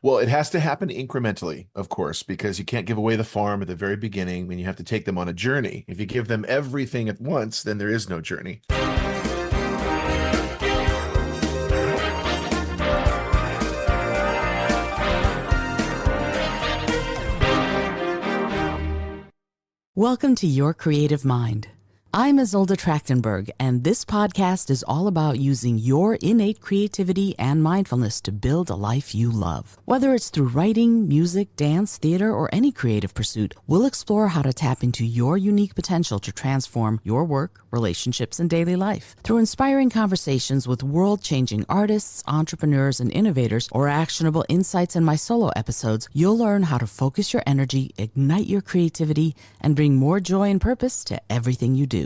Well, it has to happen incrementally, of course, because you can't give away the farm at the very beginning and you have to take them on a journey. If you give them everything at once, then there is no journey. Welcome to Your Creative Mind. I'm Isolde Trachtenberg, and this podcast is all about using your innate creativity and mindfulness to build a life you love. Whether it's through writing, music, dance, theater, or any creative pursuit, we'll explore how to tap into your unique potential to transform your work, relationships, and daily life. Through inspiring conversations with world-changing artists, entrepreneurs, and innovators, or actionable insights in my solo episodes, you'll learn how to focus your energy, ignite your creativity, and bring more joy and purpose to everything you do.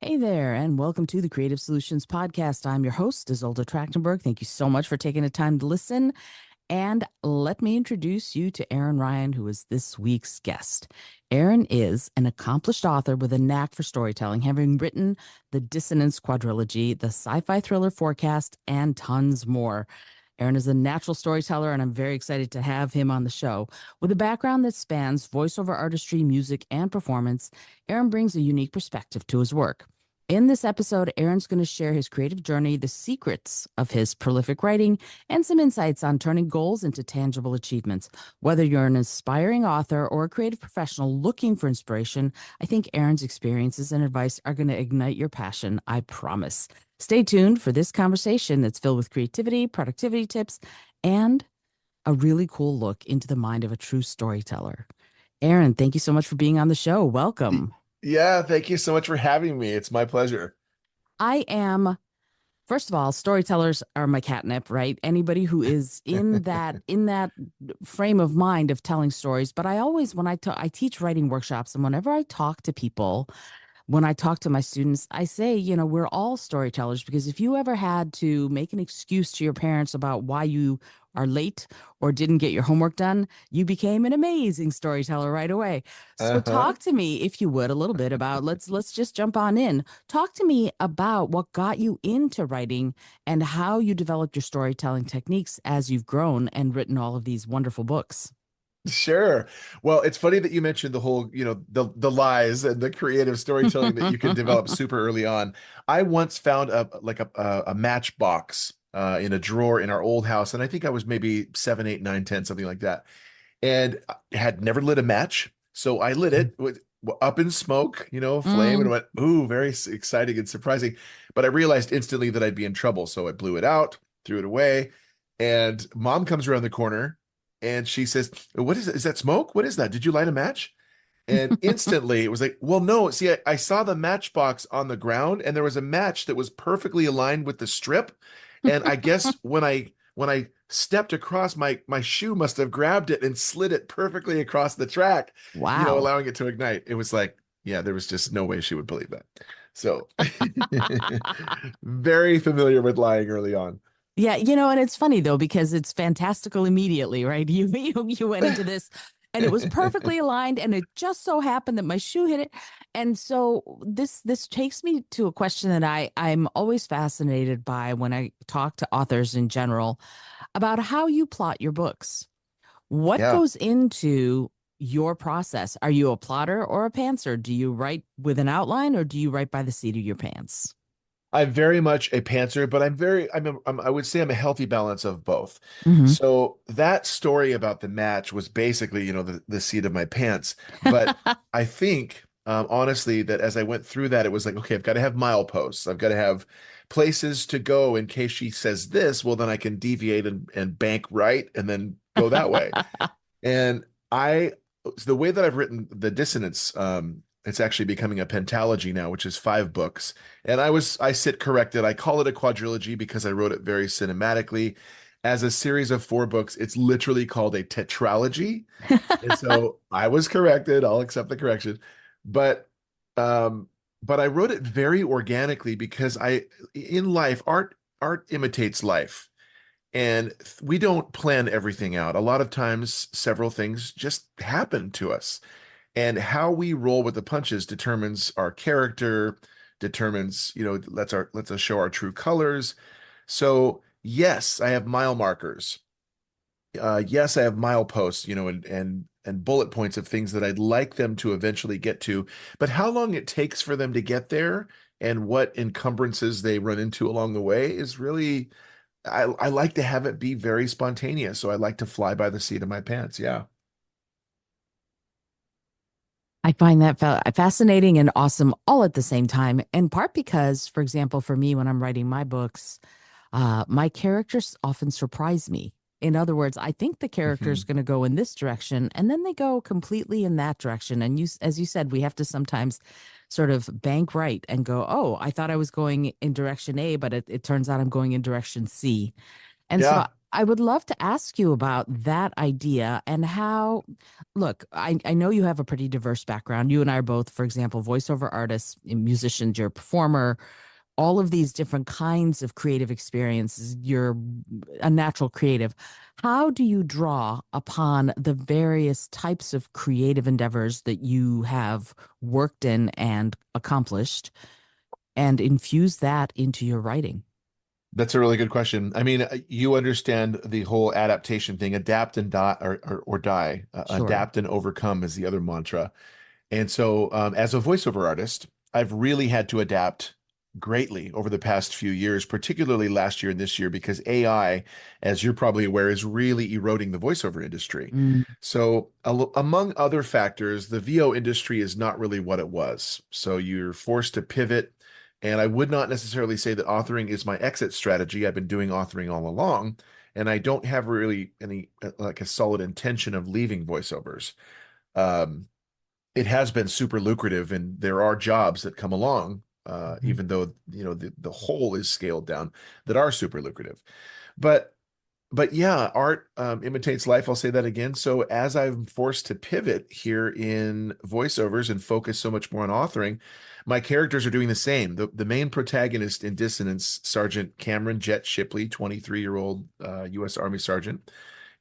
Hey there, and welcome to the Creative Solutions Podcast. I'm your host, Isolde Trachtenberg. Thank you so much for taking the time to listen. And let me introduce you to Aaron Ryan, who is this week's guest. Aaron is an accomplished author with a knack for storytelling, having written the Dissonance quadrilogy, the sci-fi thriller Forecast, and tons more. Aaron is a natural storyteller, and I'm very excited to have him on the show. With a background that spans voiceover artistry, music, and performance, Aaron brings a unique perspective to his work. In this episode, Aaron's going to share his creative journey, the secrets of his prolific writing, and some insights on turning goals into tangible achievements. Whether you're an aspiring author or a creative professional looking for inspiration, I think Aaron's experiences and advice are going to ignite your passion, I promise. Stay tuned for this conversation that's filled with creativity, productivity tips, and a really cool look into the mind of a true storyteller. Aaron, thank you so much for being on the show. Welcome. Yeah, thank you so much for having me. It's my pleasure. I am First of all, storytellers are my catnip, right? Anybody who is in that frame of mind of telling stories. But I always, I teach writing workshops, and whenever I talk to people, when I talk to my students, I say, we're all storytellers, because if you ever had to make an excuse to your parents about why you are late or didn't get your homework done, you became an amazing storyteller right away. So Uh-huh. talk to me, if you would, a little bit about, let's just jump on in. Talk to me about what got you into writing and how you developed your storytelling techniques as you've grown and written all of these wonderful books. Sure. Well, it's funny that you mentioned the whole, the lies and the creative storytelling that you can develop super early on. I once found a matchbox in a drawer in our old house, and I think I was maybe 7, 8, 9, 10, something like that, and I had never lit a match, so I lit it with up in smoke, flame, and Mm. went, "Ooh, very exciting and surprising." But I realized instantly that I'd be in trouble, so I blew it out, threw it away, and Mom comes around the corner. And she says, "What is it? Is that smoke? What is that? Did you light a match?" And instantly it was like, well, no. See, I saw the matchbox on the ground, and there was a match that was perfectly aligned with the strip. And I guess when I stepped across, my shoe must have grabbed it and slid it perfectly across the track, Wow. allowing it to ignite. It was like, yeah, there was just no way she would believe that. So very familiar with lying early on. Yeah, and it's funny though, because it's fantastical immediately, right? You went into this and it was perfectly aligned, and it just so happened that my shoe hit it. And so this takes me to a question that I'm always fascinated by when I talk to authors in general about how you plot your books. What Yeah. goes into your process? Are you a plotter or a pantser? Do you write with an outline, or do you write by the seat of your pants? I'm very much a pantser, but I would say I'm a healthy balance of both. Hmm. So that story about the match was basically, the seat of my pants. But I think, honestly, that as I went through that, it was like, okay, I've got to have mileposts. I've got to have places to go in case she says this. Well, then I can deviate and bank right and then go that way. And I, the way that I've written the Dissonance, it's actually becoming a pentalogy now, which is 5 books. And I sit corrected. I call it a quadrilogy because I wrote it very cinematically. As a series of 4 books, it's literally called a tetralogy. And so I was corrected. I'll accept the correction. But um, but I wrote it very organically because in life, art imitates life. And we don't plan everything out. A lot of times, several things just happen to us. And how we roll with the punches determines our character, determines, lets us show our true colors. So Yes, I have mile markers. Yes, I have mileposts, and bullet points of things that I'd like them to eventually get to. But how long it takes for them to get there and what encumbrances they run into along the way is really, I like to have it be very spontaneous. So I like to fly by the seat of my pants. Yeah. I find that fascinating and awesome all at the same time. In part because, for example, for me, when I'm writing my books, my characters often surprise me. In other words, I think the character is Mhm. going to go in this direction, and then they go completely in that direction. And as you said, we have to sometimes sort of bank right and go, "Oh, I thought I was going in direction A, but it turns out I'm going in direction C." And so Yeah. I would love to ask you about that idea and how, look, I know you have a pretty diverse background. You and I are both, for example, voiceover artists, musicians, you're a performer, all of these different kinds of creative experiences. You're a natural creative. How do you draw upon the various types of creative endeavors that you have worked in and accomplished and infuse that into your writing? That's a really good question. I mean, you understand the whole adaptation thing, adapt and die or die. Sure. Adapt and overcome is the other mantra. And so, as a voiceover artist, I've really had to adapt greatly over the past few years, particularly last year and this year, because AI, as you're probably aware, is really eroding the voiceover industry. Mm. So, among other factors, the VO industry is not really what it was. So, you're forced to pivot. And I would not necessarily say that authoring is my exit strategy. I've been doing authoring all along, and I don't have really any like a solid intention of leaving voiceovers. Um, it has been super lucrative and there are jobs that come along Mhm. even though the whole is scaled down that are super lucrative but yeah, art imitates life. I'll say that again. So as I'm forced to pivot here in voiceovers and focus so much more on authoring, my characters are doing the same. The main protagonist in Dissonance, Sergeant Cameron Jet Shipley, 23-year-old U.S. Army sergeant,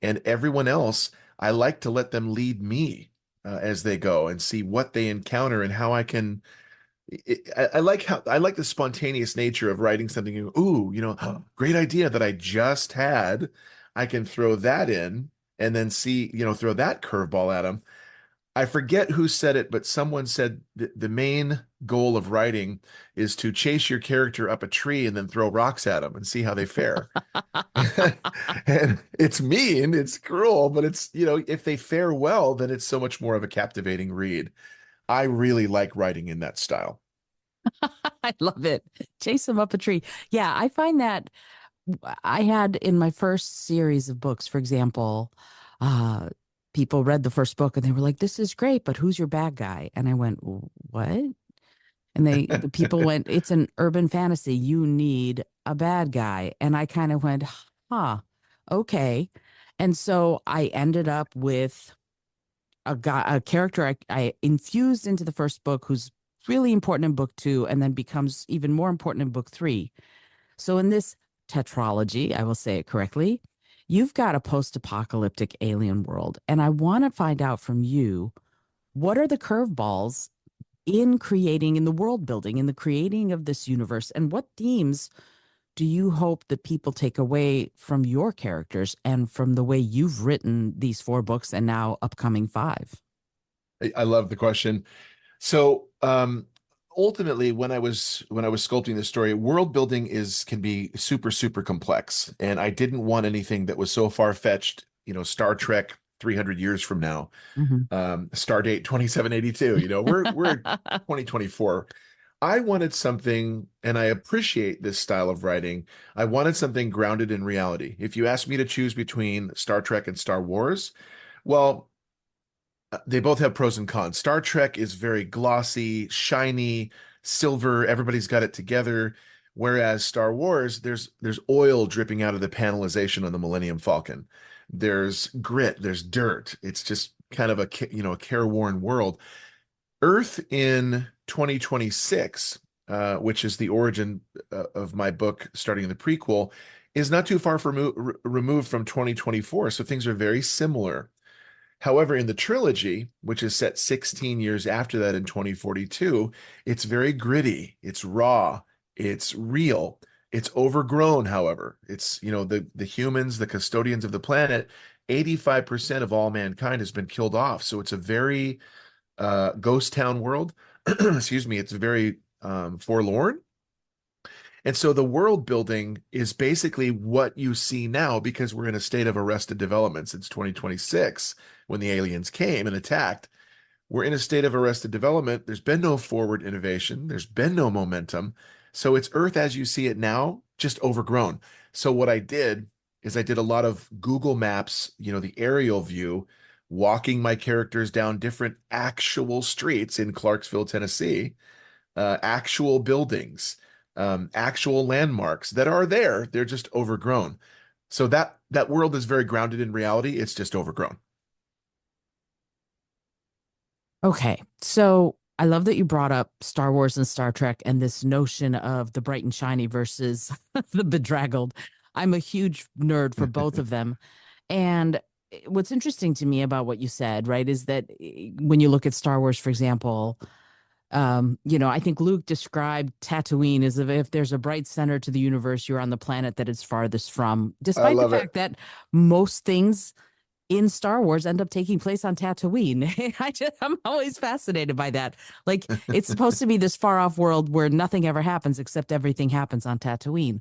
and everyone else, I like to let them lead me as they go and see what they encounter and how I can. I like the spontaneous nature of writing something. Ooh, great idea that I just had. I can throw that in and then see, throw that curveball at them. I forget who said it, but someone said the main goal of writing is to chase your character up a tree and then throw rocks at them and see how they fare. And it's mean, it's cruel, but if they fare well, then it's so much more of a captivating read. I really like writing in that style. I love it. Chase them up a tree. Yeah, I find that I had in my first series of books, for example, uh, people read the first book and they were like, "This is great, but who's your bad guy?" And I went, "What?" And the people went, "It's an urban fantasy. You need a bad guy." And I kind of went, "Huh, okay." And so I ended up with a character I infused into the first book who's really important in book two and then becomes even more important in book three. So in this tetralogy, I will say it correctly, you've got a post-apocalyptic alien world. And I want to find out from you, what are the curveballs in the world building, in the creating of this universe, and what themes do you hope that people take away from your characters and from the way you've written these four books and now upcoming five? I love the question. So, ultimately, when I was sculpting the story, world building is can be super, super complex, and I didn't want anything that was so far-fetched, Star Trek 300 years from now, Mhm. Stardate 2782, we're 2024. I wanted something, and I appreciate this style of writing. I wanted something grounded in reality. If you asked me to choose between Star Trek and Star Wars, well, they both have pros and cons. Star Trek is very glossy, shiny, silver, everybody's got it together. Whereas Star Wars, there's oil dripping out of the panelization on the Millennium Falcon. There's grit, there's dirt. It's just kind of a careworn world. Earth in 2026, which is the origin of my book, starting in the prequel, is not too far removed from 2024. So things are very similar. However, in the trilogy, which is set 16 years after that in 2042, it's very gritty, it's raw, it's real. It's overgrown, however. It's, the humans, the custodians of the planet, 85% of all mankind has been killed off. So it's a very ghost town world. Excuse me, it's very forlorn. And so the world building is basically what you see now because we're in a state of arrested development since 2026 when the aliens came and attacked. We're in a state of arrested development. There's been no forward innovation. There's been no momentum. So it's Earth as you see it now, just overgrown. So what I did is I did a lot of Google Maps, the aerial view, walking my characters down different actual streets in Clarksville, Tennessee, actual buildings, actual landmarks that are there. They're just overgrown. So that world is very grounded in reality. It's just overgrown. Okay. So I love that you brought up Star Wars and Star Trek and this notion of the bright and shiny versus the bedraggled. I'm a huge nerd for both of them. And what's interesting to me about what you said, right, is that when you look at Star Wars, for example, I think Luke described Tatooine as if there's a bright center to the universe, you're on the planet that it's farthest from, I despite the love it. fact that most things in Star Wars end up taking place on Tatooine. I'm always fascinated by that. Like it's supposed to be this far off world where nothing ever happens except everything happens on Tatooine.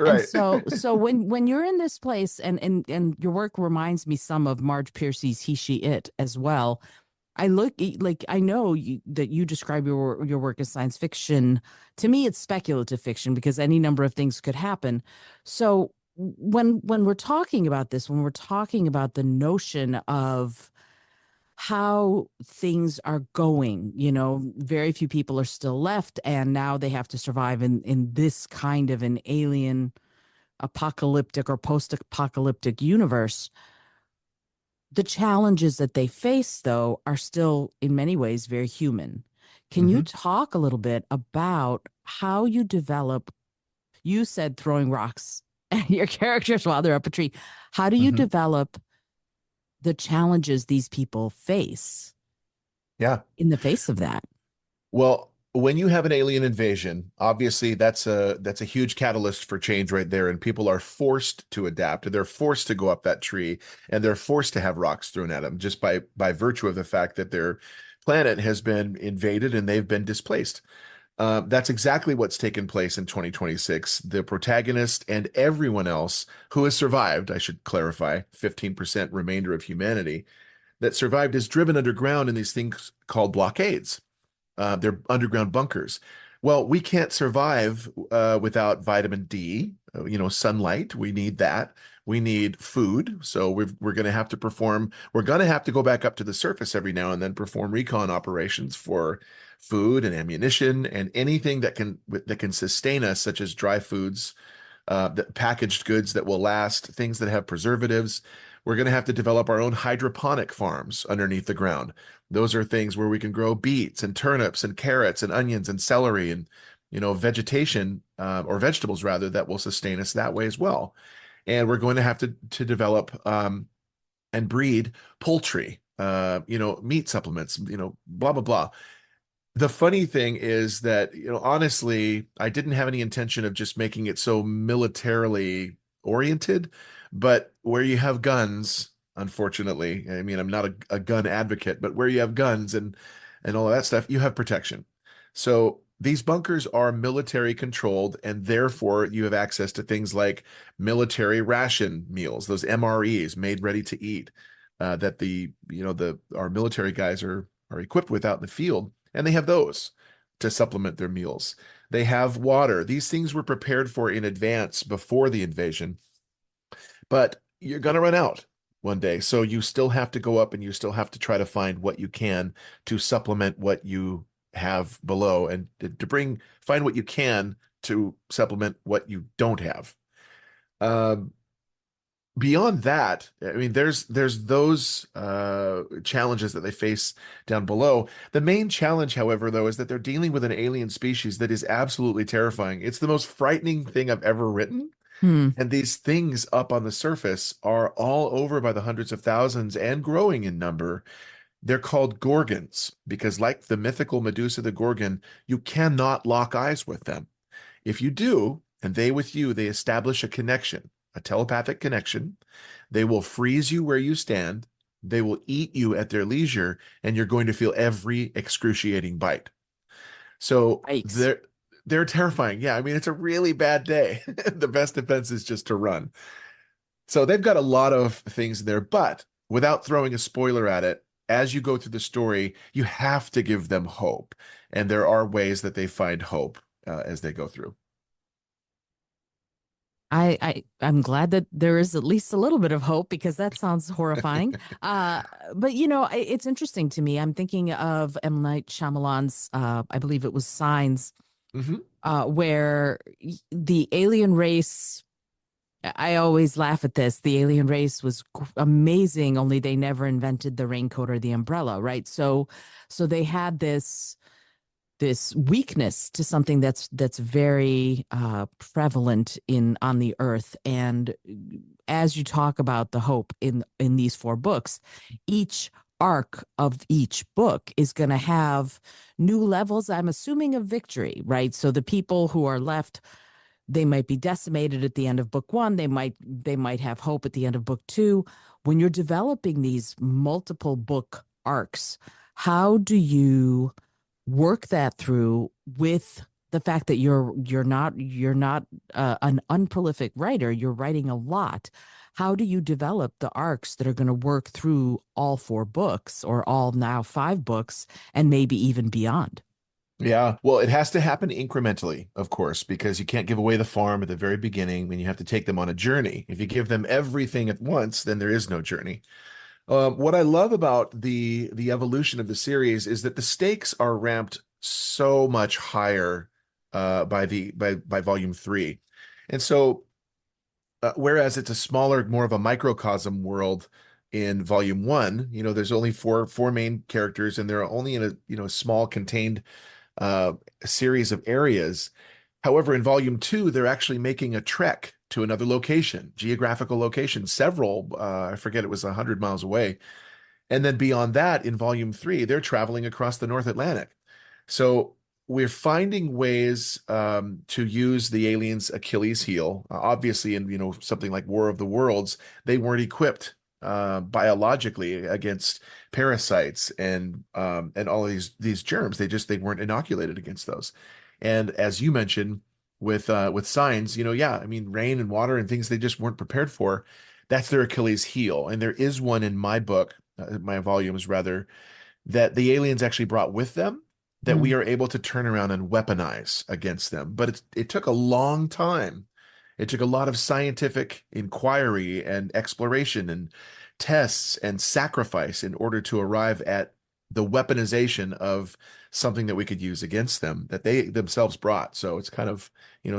And Right. so when you're in this place and your work reminds me some of Marge Piercy's He She It as well. I look like I know that you describe your work as science fiction. To me, it's speculative fiction because any number of things could happen. So when we're talking about this, when we're talking about the notion of how things are going, very few people are still left, and now they have to survive in this kind of an alien apocalyptic or post-apocalyptic universe. The challenges that they face, though, are still in many ways very human. Can you hmm talk a little bit about how you develop? You said throwing rocks at your characters while they're up a tree. How do you hmm develop the challenges these people face Yeah. in the face of that? Well, when you have an alien invasion, obviously that's a huge catalyst for change right there, and people are forced to adapt. They're forced to go up that tree, and they're forced to have rocks thrown at them just by virtue of the fact that their planet has been invaded and they've been displaced. That's exactly what's taken place in 2026. The protagonist and everyone else who has survived, I should clarify, 15% remainder of humanity that survived is driven underground in these things called blockades. They're underground bunkers. Well, we can't survive without vitamin D, sunlight. We need that. We need food. So we're going to have to perform, we're going to have to go back up to the surface every now and then, perform recon operations for food and ammunition and anything that can sustain us, such as dry foods, packaged goods that will last, things that have preservatives. We're going to have to develop our own hydroponic farms underneath the ground. Those are things where we can grow beets and turnips and carrots and onions and celery and vegetation or vegetables rather that will sustain us that way as well. And we're going to have to develop and breed poultry, meat supplements, blah blah blah. The funny thing is that, honestly, I didn't have any intention of just making it so militarily oriented, but where you have guns, unfortunately, I mean, I'm not a gun advocate, but where you have guns and all of that stuff, you have protection. So these bunkers are military controlled, and therefore you have access to things like military ration meals, those MREs, made ready to eat, that our military guys are equipped with out in the field and they have those to supplement their meals. They have water. These things were prepared for in advance before the invasion, but you're going to run out one day. So you still have to go up and you still have to try to find what you can to supplement what you have below and find what you can to supplement what you don't have. Um, Beyond that, I mean, there's those challenges that they face down below. The main challenge, however, though, is that they're dealing with an alien species that is absolutely terrifying. It's the most frightening thing I've ever written. Hmm. And these things up on the surface are all over by the hundreds of thousands and growing in number. They're called Gorgons because, like the mythical Medusa the Gorgon, you cannot lock eyes with them. If you do, and they with you, they establish a connection, a telepathic connection. They will freeze you where you stand. They will eat you at their leisure, and you're going to feel every excruciating bite. So Yikes. they're terrifying. Yeah, I mean, it's a really bad day. The best defense is just to run. So they've got a lot of things there, but without throwing a spoiler at it, as you go through the story, you have to give them hope. And there are ways that they find hope as they go through. I'm glad that there is at least a little bit of hope because that sounds horrifying. Uh, but it's interesting to me. I'm thinking of M. Night Shyamalan's, I believe it was Signs, Hmm. where the alien race. I always laugh at this. The alien race was amazing, only they never invented the raincoat or the umbrella, right? So they had this weakness to something that's very prevalent in on the earth. And as you talk about the hope in these four books, each arc of each book is going to have new levels, I'm assuming, of victory, right? So the people who are left, they might be decimated at the end of book one, they might have hope at the end of book two. When you're developing these multiple book arcs, how do you work that through with the fact that you're not an unprolific writer, you're writing a lot? How do you develop the arcs that are going to work through all four books or all now five books and maybe even beyond? Yeah, well, it has to happen incrementally, of course, because you can't give away the farm at the very beginning when you have to take them on a journey. If you give them everything at once, then there is no journey. What I love about the evolution of the series is that the stakes are ramped so much higher by volume three, and so whereas it's a smaller, more of a microcosm world in volume one, there's only four main characters, and they're only in a small contained uh, series of areas. However, in volume two, they're actually making a trek to another location, geographical location, several, I forget, it was 100 miles away. And then beyond that, in volume three, they're traveling across the North Atlantic. So we're finding ways to use the aliens' Achilles heel. Obviously, in something like War of the Worlds, they weren't equipped biologically against parasites and all of these germs. They weren't inoculated against those. And as you mentioned with signs, yeah, I mean rain and water and things they just weren't prepared for. That's their Achilles heel. And there is one in my book, my volumes rather, that the aliens actually brought with them that we Mm. are able to turn around and weaponize against them. But it took a long time. It took a lot of scientific inquiry and exploration and tests and sacrifice in order to arrive at the weaponization of something that we could use against them that they themselves brought. So it's kind of,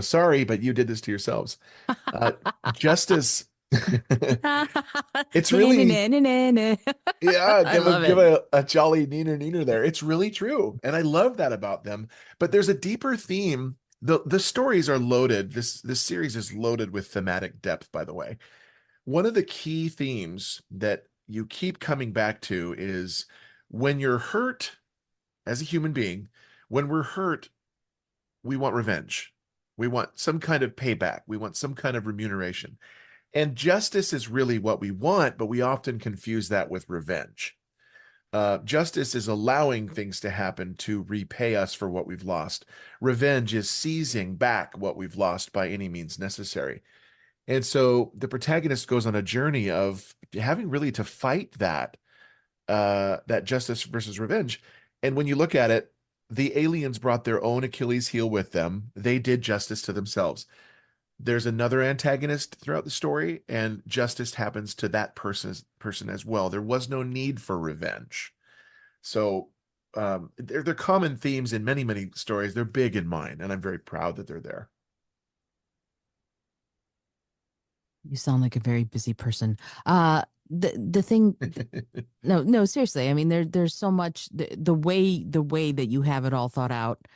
sorry, but you did this to yourselves. Uh, Justice. It's really, yeah, I give a love give it. a jolly neener neener there. It's really true, and I love that about them. But there's a deeper theme. The stories are loaded. This series is loaded with thematic depth, by the way. One of the key themes that you keep coming back to is when you're hurt as a human being, when we're hurt, we want revenge. We want some kind of payback. We want some kind of remuneration. And justice is really what we want, but we often confuse that with revenge. Justice is allowing things to happen to repay us for what we've lost. Revenge is seizing back what we've lost by any means necessary. And so the protagonist goes on a journey of having really to fight that justice versus revenge. And when you look at it, the aliens brought their own Achilles heel with them. They did justice to themselves. There's another antagonist throughout the story, and justice happens to that person as well. There was no need for revenge. So they're common themes in many, many stories. They're big in mine, and I'm very proud that they're there. You sound like a very busy person. Uh, the thing, no, no, seriously. I mean, there's so much the way that you have it all thought out,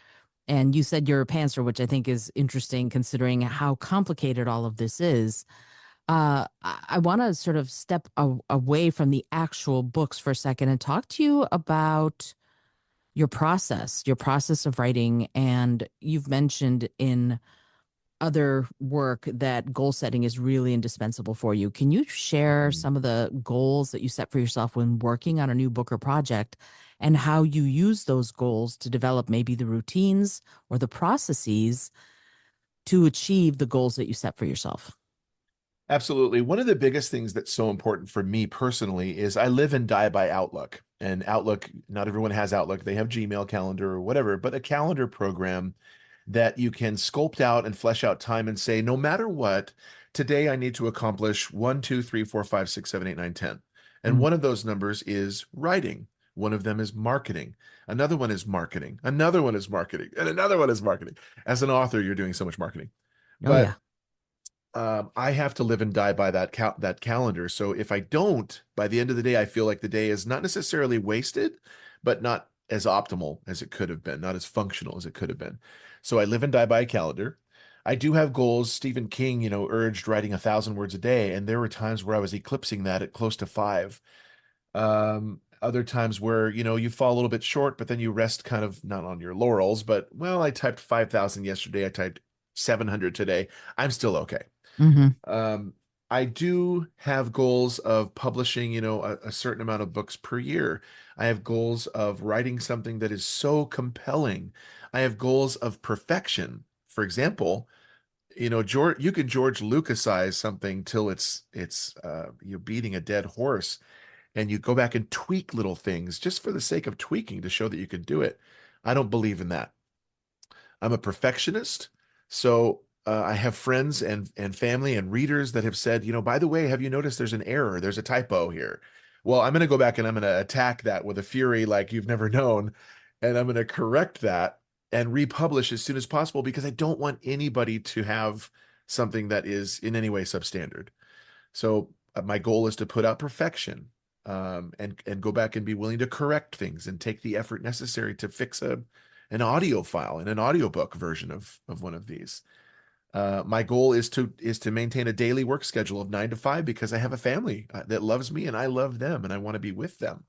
and you said you're a pantser, which I think is interesting considering how complicated all of this is. I want to sort of step away from the actual books for a second and talk to you about your process of writing. And you've mentioned in other work that goal setting is really indispensable for you. Can you share Mhm. some of the goals that you set for yourself when working on a new book or project and how you use those goals to develop maybe the routines or the processes to achieve the goals that you set for yourself? Absolutely. One of the biggest things that's so important for me personally is I live and die by Outlook. And Outlook, not everyone has Outlook. They have Gmail calendar or whatever, but a calendar program that you can sculpt out and flesh out time and say, no matter what, today I need to accomplish 1, 2, 3, 4, 5, 6, 7, 8, 9, 10. And Mm. one of those numbers is writing. One of them is marketing. Another one is marketing. Another one is marketing. And another one is marketing. As an author, you're doing so much marketing. Oh, yeah. But I have to live and die by that calendar. So if I don't, by the end of the day, I feel like the day is not necessarily wasted, but not as optimal as it could have been, not as functional as it could have been. So I live and die by a calendar. I do have goals. Stephen King, urged writing 1,000 words a day, and there were times where I was eclipsing that at close to five. Other times where, you fall a little bit short, but then you rest kind of not on your laurels, but well, I typed 5,000 yesterday. I typed 700 today. I'm still okay. Hmm. Um, I do have goals of publishing, a certain amount of books per year. I have goals of writing something that is so compelling. I have goals of perfection. For example, you could George Lucasize something till you're beating a dead horse, and you go back and tweak little things just for the sake of tweaking to show that you can do it. I don't believe in that. I'm a perfectionist. So I have friends and family and readers that have said, by the way, have you noticed there's an error? There's a typo here. Well, I'm going to go back and I'm going to attack that with a fury like you've never known. And I'm going to correct that and republish as soon as possible because I don't want anybody to have something that is in any way substandard. So my goal is to put out perfection, and go back and be willing to correct things and take the effort necessary to fix an audio file in an audiobook version of one of these. My goal is to maintain a daily work schedule of 9 to 5 because I have a family that loves me and I love them and I want to be with them.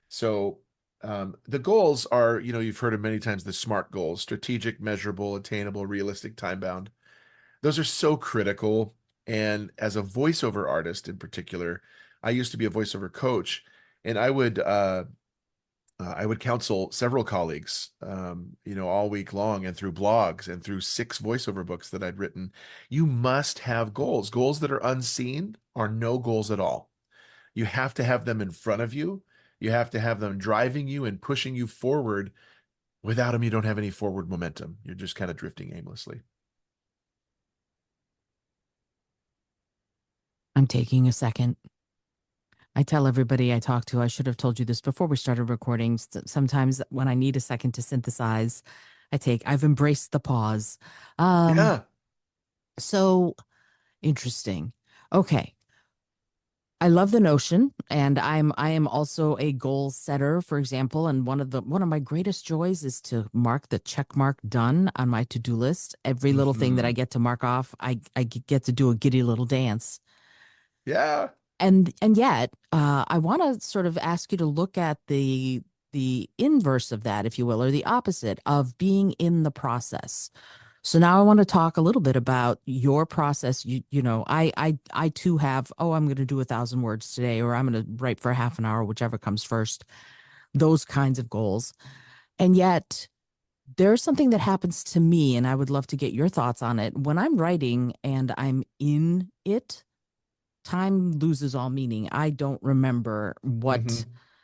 So the goals are, you've heard of many times the SMART goals: strategic, measurable, attainable, realistic, time bound. Those are so critical. And as a voiceover artist in particular, I used to be a voiceover coach, and I would counsel several colleagues, all week long and through blogs and through 6 voiceover books that I'd written. You must have goals. Goals that are unseen are no goals at all. You have to have them in front of you. You have to have them driving you and pushing you forward. Without them, you don't have any forward momentum. You're just kind of drifting aimlessly. I'm taking a second. I tell everybody I talk to, I should have told you this before we started recording. Sometimes when I need a second to synthesize, I've embraced the pause. Um, Yeah. so interesting. Okay. I love the notion, and I am also a goal setter, for example, and one of my greatest joys is to mark the check mark done on my to-do list. Every little thing that I Hmm. get to mark off, I get to do a giddy little dance. Yeah. And yet, I want to sort of ask you to look at the inverse of that, if you will, or the opposite of being in the process. So now I want to talk a little bit about your process. I too have, oh, I'm going to do 1,000 words today, or I'm going to write for half an hour, whichever comes first. Those kinds of goals. And yet, there's something that happens to me, and I would love to get your thoughts on it. When I'm writing and I'm in it, time loses all meaning. I don't remember Hmm.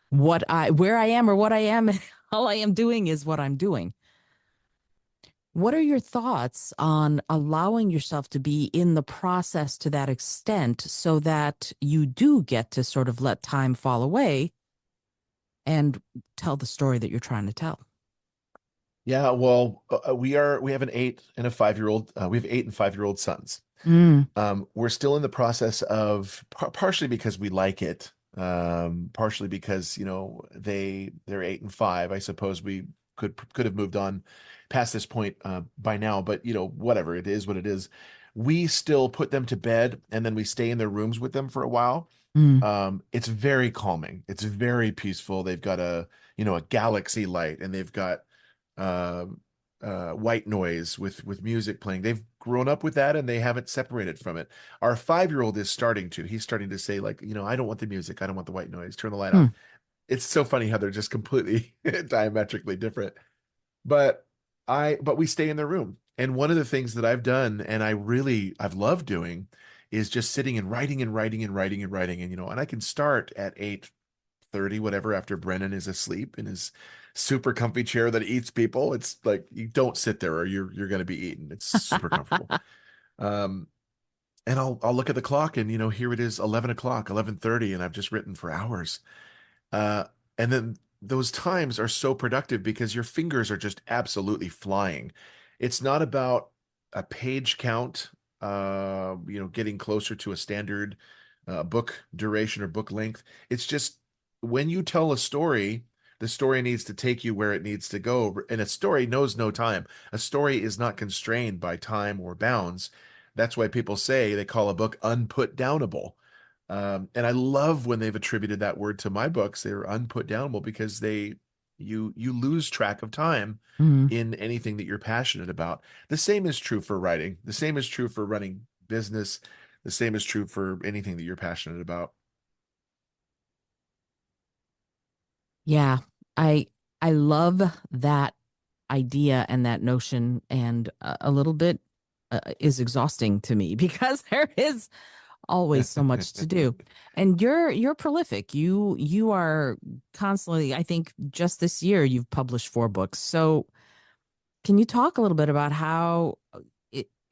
where I am or what I am. All I am doing is what I'm doing. What are your thoughts on allowing yourself to be in the process to that extent so that you do get to sort of let time fall away and tell the story that you're trying to tell? Yeah, well, we have an 8 and a 5-year-old. We have 8 and 5-year-old sons. Mm, We're still in the process of partially because we like it, partially because they're 8 and 5. I suppose we could have moved on past this point by now, but whatever, it is what it is. We still put them to bed and then we stay in their rooms with them for a while. mm, It's very calming. It's very peaceful. They've got a galaxy light, and they've got um white noise with music playing. They've grown up with that and they haven't separated from it. Our 5-year-old is starting to. He's starting to say like, I don't want the music. I don't want the white noise. Turn the light off. Hmm. It's so funny how they're just completely diametrically different. But but we stay in the room. And one of the things that I've done and I've loved doing is just sitting and writing and writing and writing and writing. And and I can start at 8:30, whatever, after Brennan is asleep in his super comfy chair that eats people. It's like you don't sit there or you're gonna be eaten. It's super comfortable. Um, and I'll look at the clock and here it is 11 o'clock, 11:30, and I've just written for hours. Uh, and then those times are so productive because your fingers are just absolutely flying. It's not about a page count, getting closer to a standard book duration or book length. It's just when you tell a story, the story needs to take you where it needs to go. And a story knows no time. A story is not constrained by time or bounds. That's why people say they call a book unput downable. And I love when they've attributed that word to my books. They're unput downable because you lose track of time Hmm. in anything that you're passionate about. The same is true for writing. The same is true for running business. The same is true for anything that you're passionate about. Yeah, I I love that idea and that notion, and a little bit is exhausting to me because there is always so much to do. And you're prolific. You are constantly, I think just this year you've published 4 books. So can you talk a little bit about how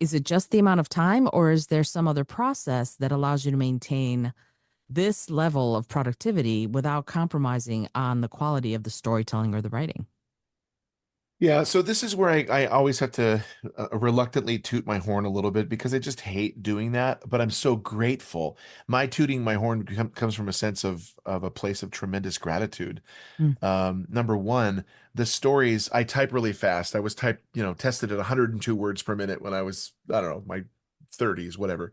is it just the amount of time, or is there some other process that allows you to maintain this level of productivity without compromising on the quality of the storytelling or the writing? Yeah, so this is where I always have to reluctantly toot my horn a little bit because I just hate doing that, but I'm so grateful. My tooting my horn comes from a sense of a place of tremendous gratitude. Mm. Number one, the stories I type really fast. I was tested at 102 words per minute when I was, I don't know, my 30s, whatever.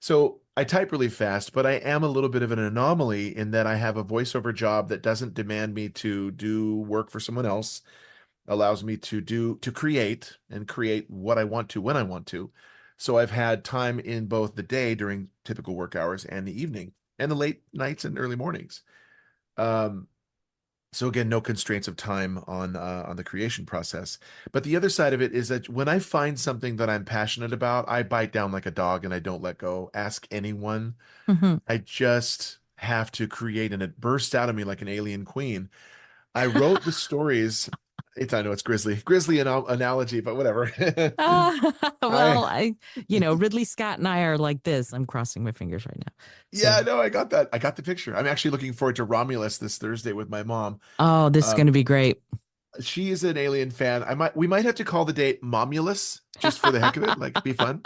So I type really fast, but I am a little bit of an anomaly in that I have a voiceover job that doesn't demand me to do work for someone else, allows me to create and create what I want to when I want to. So I've had time in both the day during typical work hours and the evening and the late nights and early mornings. Um, so again, no constraints of time on the creation process. But the other side of it is that when I find something that I'm passionate about, I bite down like a dog and I don't let go. Ask anyone. Mhm. I just have to create, and it bursts out of me like an alien queen. I wrote the stories. I know it's grisly analogy, but whatever. I Well, Ridley Scott and I are like this. I'm crossing my fingers right now. Yeah, So, no, I got that. I got the picture. I'm actually looking forward to Romulus this Thursday with my mom. oh, this is going Um, to be great. she is an Alien fan. We might have to call the date Momulus just for the heck of it, like be fun.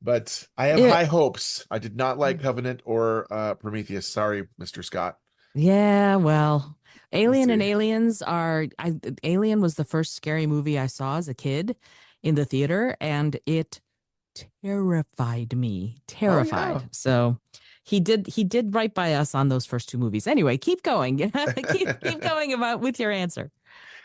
But I have It, high hopes. I did not like Covenant or Prometheus. Sorry, Mr. Scott. yeah, well, Let's Alien and see. Aliens are Alien was the first scary movie I saw as a kid in the theater, and it terrified me. Oh yeah. Terrified. So he did right by us on those first 2 movies. Anyway, keep going. Keep going about with your answer.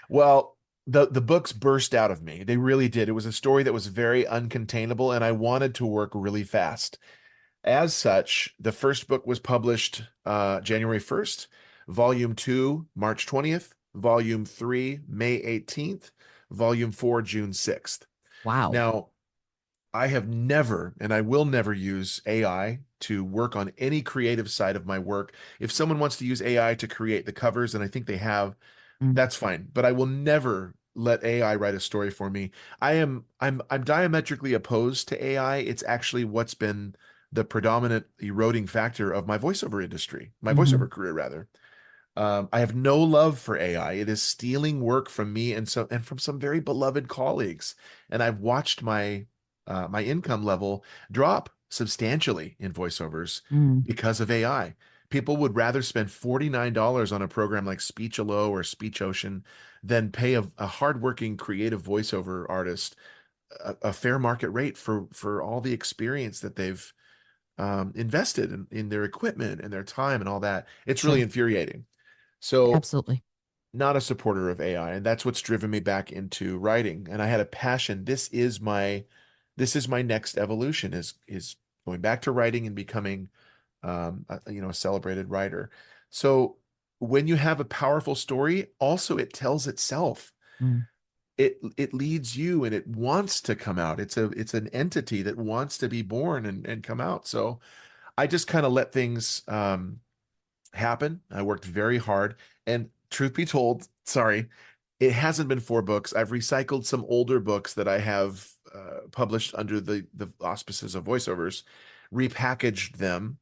Well, the books burst out of me. They really did. It was a story that was very uncontainable, and I wanted to work really fast. As such, the first book was published January 1st, Volume 2, March 20th, Volume 3, May 18th, Volume 4, June 6th. Wow. Now, I have never, and I will never use AI to work on any creative side of my work. If someone wants to use AI to create the covers, and I think they have, Mm. that's fine. But I will never let AI write a story for me. I'm diametrically opposed to AI. It's actually what's been the predominant eroding factor of my voiceover industry, my Hmm. voiceover career rather. I have no love for AI. It is stealing work from me and from some very beloved colleagues. And I've watched my income level drop substantially in voiceovers Mm. because of AI. People would rather spend $49 on a program like Speech-Alo or SpeechOcean than pay a hardworking creative voiceover artist a fair market rate for all the experience that they've invested in their equipment and their time and all that. It's really Sure. infuriating. So Absolutely. not a supporter of AI, and that's what's driven me back into writing. And I had a passion. This is my next evolution is going back to writing and becoming a celebrated writer. So when you have a powerful story, also it tells itself. Mm. It leads you and it wants to come out. It's an entity that wants to be born and come out. So I just kind of let things happen. I worked very hard. And truth be told, sorry, it hasn't been 4 books. I've recycled some older books that I have published under the auspices of voiceovers, repackaged them,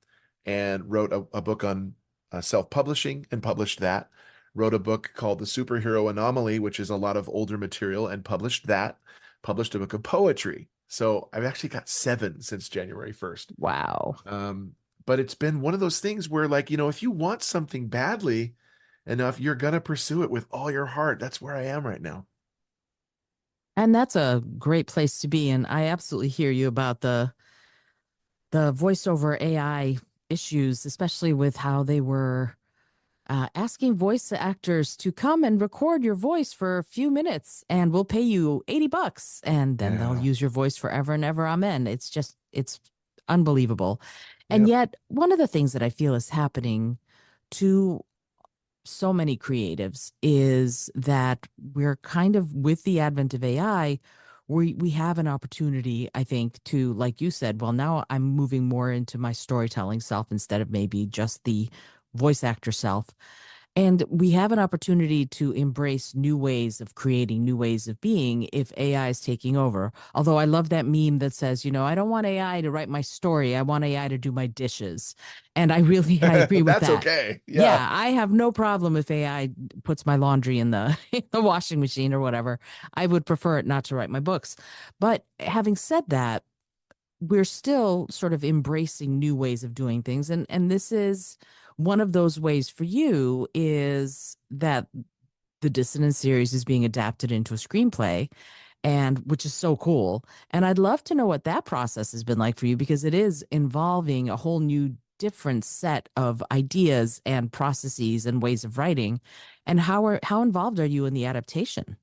and wrote a book on self-publishing and published that. Wrote a book called The Superhero Anomaly, which is a lot of older material, and published that. Published a book of poetry. So I've actually got 7 since January 1st. Wow. Um, but it's been one of those things where, like, if you want something badly enough, you're gonna pursue it with all your heart. That's where I am right now. And that's a great place to be. And I absolutely hear you about the voiceover AI issues, especially with how they were asking voice actors to come and record your voice for a few minutes and we'll pay you $80 and then they'll Yeah. use your voice forever and ever. Amen. It's unbelievable. And Yep. yet, one of the things that I feel is happening to so many creatives is that we're kind of with the advent of AI, we have an opportunity, I think, to, like you said, well, now I'm moving more into my storytelling self instead of maybe just the voice actor self. And we have an opportunity to embrace new ways of creating, new ways of being if AI is taking over. Although I love that meme that says, I don't want AI to write my story. I want AI to do my dishes. And I agree with That's that. okay. Yeah. Yeah, I have no problem if AI puts my laundry in the in the washing machine or whatever. I would prefer it not to write my books. But having said that, we're still sort of embracing new ways of doing things. And this is one of those ways for you is that the Dissonance series is being adapted into a screenplay, and which is so cool. And I'd love to know what that process has been like for you because it is involving a whole new different set of ideas and processes and ways of writing. And how involved are you in the adaptation?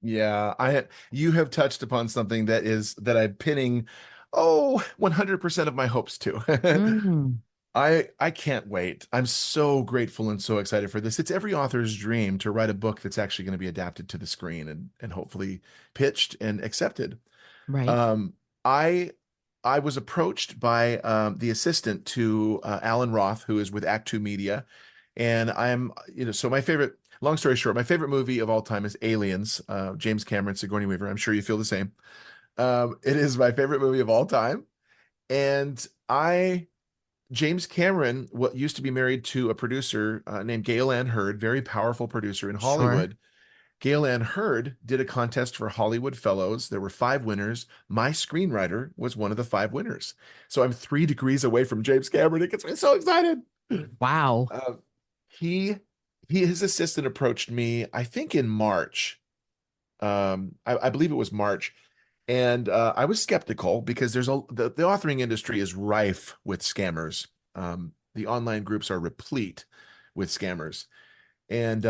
Yeah. You have touched upon something that I'm pinning 100% of my hopes to. Mm, I can't wait. I'm so grateful and so excited for this. It's every author's dream to write a book that's actually going to be adapted to the screen and hopefully pitched and accepted. right. Um, I I was approached by the assistant to Alan Roth, who is with Act Two Media, and so my favorite. Long story short, my favorite movie of all time is Aliens. James Cameron, Sigourney Weaver. I'm sure you feel the same. It is my favorite movie of all time, and James Cameron, what used to be married to a producer named Gail Ann Hurd, very powerful producer in Sure. Hollywood. Gail Ann Hurd did a contest for Hollywood Fellows. There were 5 winners. My screenwriter was one of the 5 winners. So I'm 3 degrees away from James Cameron. It gets me so excited. Wow. Uh, he his assistant approached me, I think in March. I believe it was March. And I was skeptical because the authoring industry is rife with scammers. The online groups are replete with scammers. And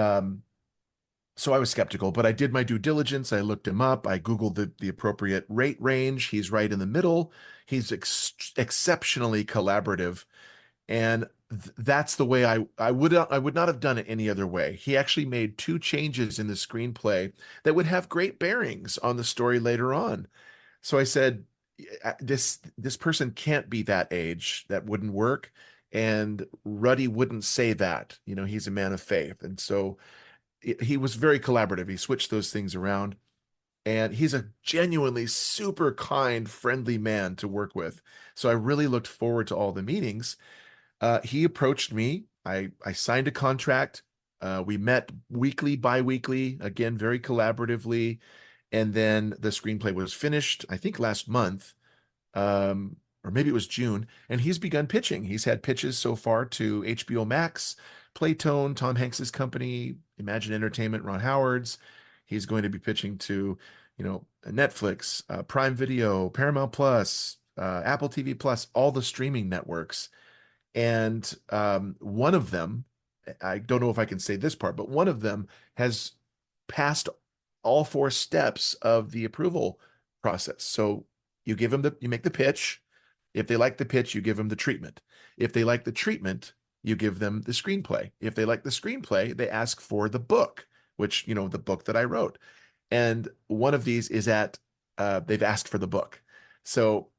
so I was skeptical, but I did my due diligence. I looked him up. I Googled the appropriate rate range. He's right in the middle. He's exceptionally collaborative. And that's the way I would not have done it any other way. He actually made 2 changes in the screenplay that would have great bearings on the story later on. So I said, this person can't be that age. That wouldn't work. And Ruddy wouldn't say that. He's a man of faith. And so he was very collaborative. He switched those things around. And he's a genuinely super kind, friendly man to work with. So I really looked forward to all the meetings. He approached me. I signed a contract. We met weekly, bi-weekly, again, very collaboratively. And then the screenplay was finished, I think last month, or maybe it was June, and he's begun pitching. He's had pitches so far to HBO Max, Playtone, Tom Hanks's company, Imagine Entertainment, Ron Howard's. He's going to be pitching to, Netflix, Prime Video, Paramount Plus, Apple TV Plus, all the streaming networks. And one of them I don't know if I can say this part, but one of them has passed all four steps of the approval process. So you make the pitch. If they like the pitch, you give them the treatment. If they like the treatment, you give them the screenplay. If they like the screenplay, they ask for the book, which, the book that I wrote. And one of these is they've asked for the book. So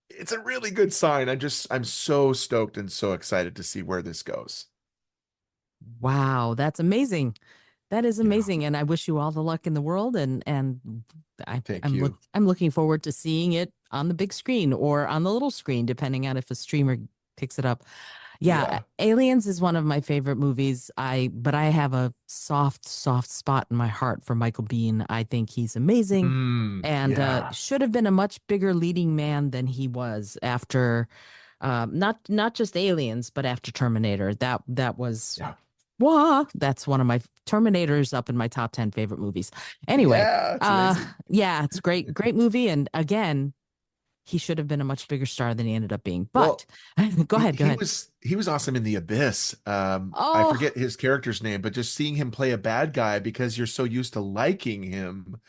it's a really good sign. I'm so stoked and so excited to see where this goes. Wow, that's amazing. That is Yeah. amazing, and I wish you all the luck in the world. And Thank you. I'm looking forward to seeing it on the big screen or on the little screen, depending on if a streamer picks it up. Yeah, Yeah. Aliens is one of my favorite movies. But I have a soft spot in my heart for Michael Biehn. I think he's amazing, and Yeah. should have been a much bigger leading man than he was after, not just Aliens, but after Terminator. That was Yeah. that's one of my Terminators up in my top 10 favorite movies. Anyway, Yeah. It's amazing. yeah, it's great movie. And again, he should have been a much bigger star than he ended up being. But Well, go he, ahead, go he ahead. was he was awesome in The Abyss. I Oh, forget his character's name, but just seeing him play a bad guy because you're so used to liking him,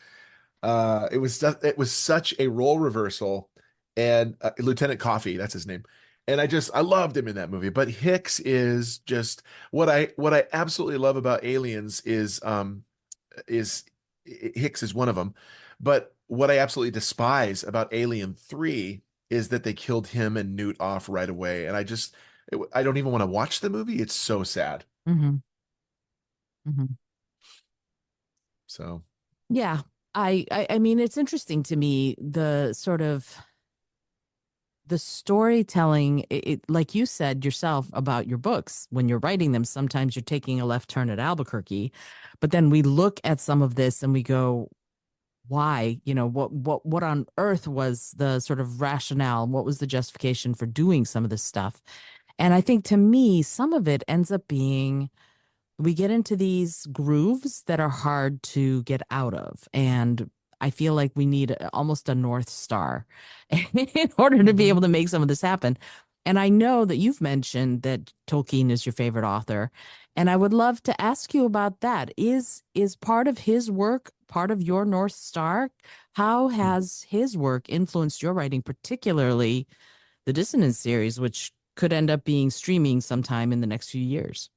it was such a role reversal. And Lieutenant Coffee, that's his name. And I loved him in that movie. But Hicks is just what I absolutely love about Aliens is Hicks is one of them. But what I absolutely despise about Alien 3 is that they killed him and Newt off right away. And I don't even want to watch the movie. It's so sad. hmm hmm So, yeah. I mean, it's interesting to me the sort of the storytelling. Like you said yourself about your books, when you're writing them, sometimes you're taking a left turn at Albuquerque, but then we look at some of this and we go, why, what on earth was the sort of rationale, what was the justification for doing some of this stuff? And I think to me some of it ends up being, we get into these grooves that are hard to get out of, and I feel like we need almost a north star in order to be able mhm. to make some of this happen. And I know that you've mentioned that Tolkien is your favorite author, and I would love to ask you about that. Is part of his work part of your north star? How has his work influenced your writing, particularly the Dissonance series, which could end up being streaming sometime in the next few years?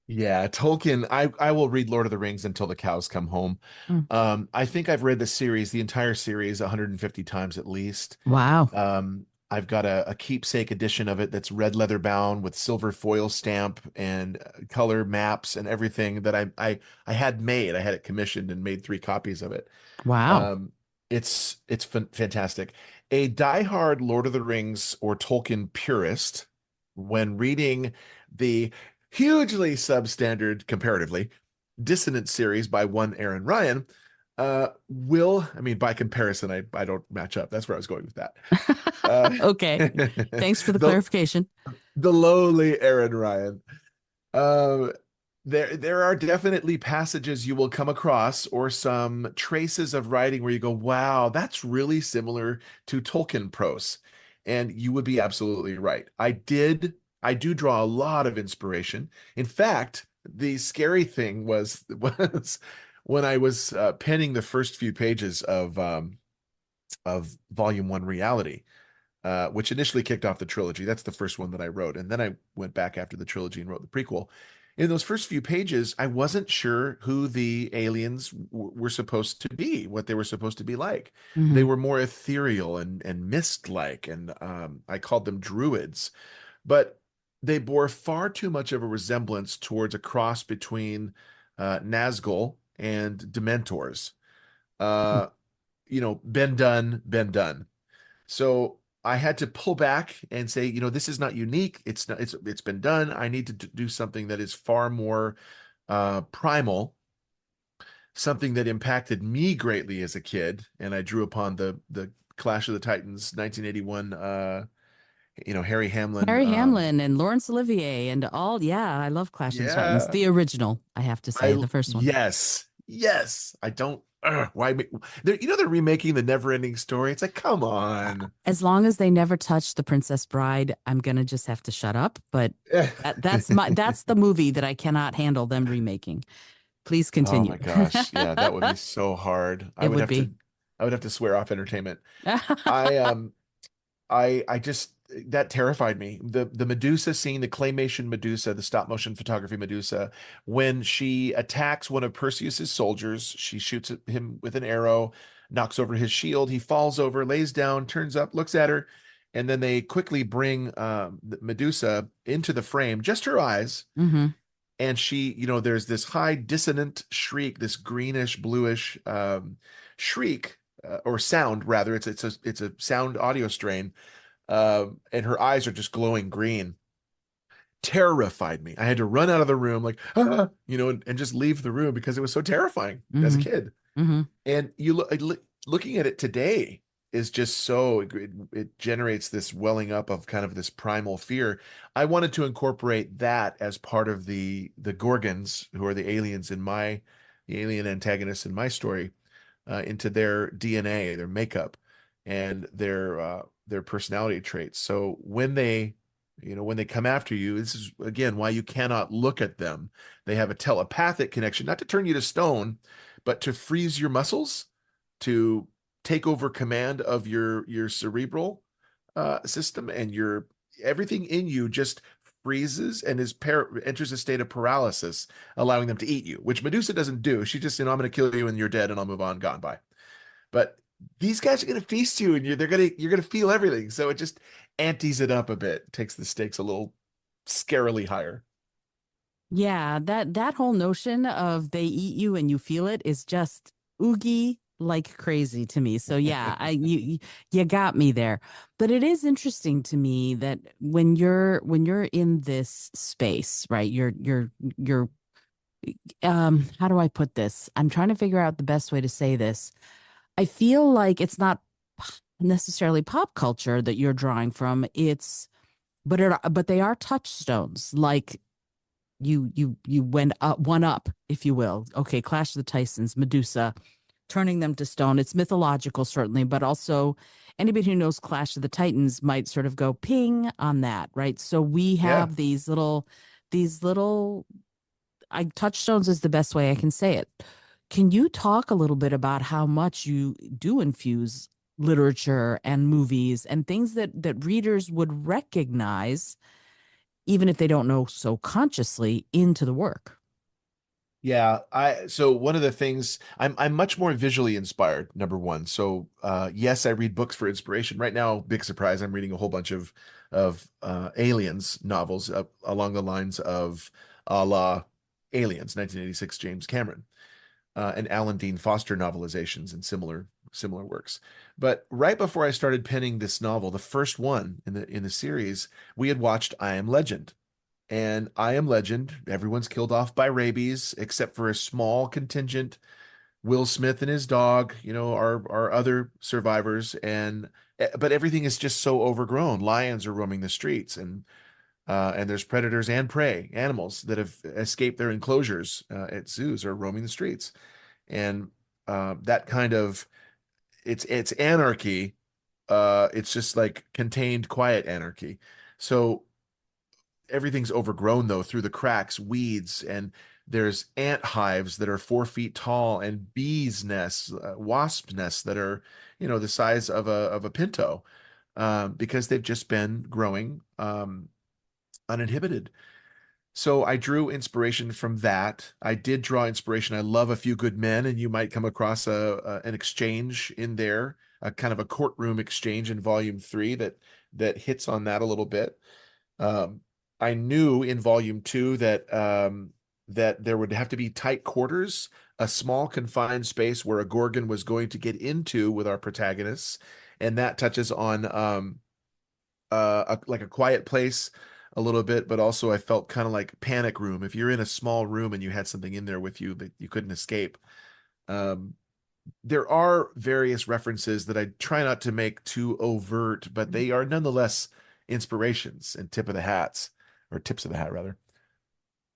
Yeah, Tolkien, I will read Lord of the Rings until the cows come home. Mm. I think I've read the entire series 150 times at least. Wow. I've got a keepsake edition of it that's red leather bound with silver foil stamp and color maps and everything that I had made. I had it commissioned and made 3 copies of it. Wow. Um, it's fantastic. A diehard Lord of the Rings or Tolkien purist, when reading the hugely substandard, comparatively, Dissonance series by one Aaron Ryan, I mean, by comparison, I don't match up. That's where I was going with that. Uh, Okay. Thanks for the the clarification. the lowly Aaron Ryan. Um, there are definitely passages you will come across or some traces of writing where you go, wow, that's really similar to Tolkien prose. And you would be absolutely right. I do draw a lot of inspiration. In fact, the scary thing was when I was penning the first few pages of Volume One Reality, which initially kicked off the trilogy. That's the first one that I wrote. And then I went back after the trilogy and wrote the prequel. In those first few pages, I wasn't sure who the aliens were supposed to be, what they were supposed to be like. They Hmm were more ethereal and mist-like, and I called them druids. But they bore far too much of a resemblance towards a cross between Nazgul and Dementors. Uh, been done, been done. So I had to pull back and say, this is not unique. It's not, it's been done. I need to do something that is far more primal, something that impacted me greatly as a kid. And I drew upon the Clash of the Titans 1981 Harry Hamlin. Harry Hamlin and Laurence Olivier and all. Yeah, I love Clash of the Titans. Yeah. The original, I have to say, the first one. Yes. Yes. I don't Why? They're remaking the Never-Ending Story. It's like, come on. As long as they never touch The Princess Bride, I'm gonna just have to shut up. But that's the movie that I cannot handle them remaking. Please Oh continue. my gosh. Yeah, that would be so hard. It would be. I would have to swear off entertainment. I I just that terrified me. The Medusa scene, the claymation Medusa, the stop motion photography Medusa, when she attacks one of Perseus's soldiers, she shoots at him with an arrow, knocks over his shield, he falls over, lays down, turns up, looks at her, and then they quickly bring the Medusa into the frame, just her eyes, Hmm. and there's this high dissonant shriek, this greenish bluish shriek or sound rather. It's a sound audio strain, and her eyes are just glowing green. Terrified me. I had to run out of the room, like, and just leave the room because it was so terrifying as a Hmm. kid. Hmm. And looking at it today is just it generates this welling up of kind of this primal fear. I wanted to incorporate that as part of the Gorgons, who are the alien antagonists in my story, into their DNA, their makeup, and their personality traits. So when they come after you, this is again why you cannot look at them. They have a telepathic connection, not to turn you to stone, but to freeze your muscles, to take over command of your cerebral system, and your everything in you just freezes and enters a state of paralysis, allowing them to eat you, which Medusa doesn't do. She just, I'm going to kill you and you're dead and I'll move on, gone by. But these guys are going to feast you and you're going to feel everything. So it just antes it up a bit, takes the stakes a little scarily higher. Yeah, that whole notion of they eat you and you feel it is just oogie like crazy to me. So yeah, you got me there. But it is interesting to me that when you're in this space, right? You're how do I put this? I'm trying to figure out the best way to say this. I feel like it's not necessarily pop culture that you're drawing from. But they are touchstones. Like you went up one up, if you will. Okay, Clash of the Titans, Medusa, turning them to stone. It's mythological, certainly, but also anybody who knows Clash of the Titans might sort of go ping on that, right? So we Yeah. have these little I touchstones is the best way I can say it. Can you talk a little bit about how much you do infuse literature and movies and things that readers would recognize, even if they don't know so consciously, into the work? Yeah, I so one of the things I'm much more visually inspired, number one. So yes, I read books for inspiration. Right now, big surprise, I'm reading a whole bunch of aliens novels along the lines of a la Aliens, 1986 James Cameron, and Alan Dean Foster novelizations and similar works. But right before I started penning this novel, the first one in the series, we had watched I Am Legend. And I Am Legend, everyone's killed off by rabies except for a small contingent. Will Smith and his dog, are other survivors, and but everything is just so overgrown. Lions are roaming the streets, and there's predators and prey animals that have escaped their enclosures at zoos are roaming the streets, and that kind of it's anarchy. It's just like contained, quiet anarchy. So everything's overgrown though through the cracks, weeds, and there's ant hives that are 4 feet tall, and bees nests, wasp nests that are, the size of a pinto, because they've just been growing uninhibited. So I drew inspiration from that. I did draw inspiration. I love A Few Good Men, and you might come across an exchange in there, a kind of a courtroom exchange in volume three that hits on that a little bit. Um, I knew in volume two that there would have to be tight quarters, a small confined space where a Gorgon was going to get into with our protagonists, and that touches on like a quiet place a little bit, but also I felt kind of like panic room. If you're in a small room and you had something in there with you that you couldn't escape. Um, there are various references that I try not to make too overt, but they are nonetheless inspirations and tips of the hat rather.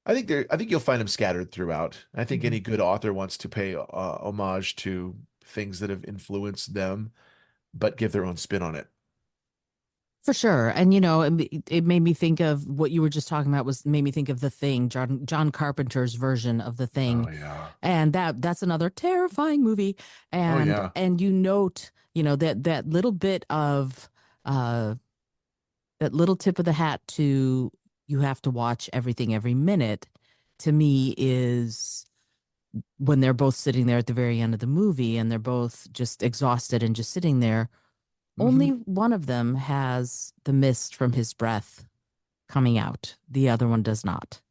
I think you'll find them scattered throughout. I think Mhm. any good author wants to pay homage to things that have influenced them, but give their own spin on it. For sure. And it made me think of what you were just talking about was made me think of The Thing, John Carpenter's version of The Thing. Oh yeah. And that's another terrifying movie. Oh And yeah. you note, that little bit of uh that little tip of the hat to you have to watch everything every minute to me is when they're both sitting there at the very end of the movie and they're both just exhausted and just sitting there. Only Hmm. one of them has the mist from his breath coming out. The other one does not.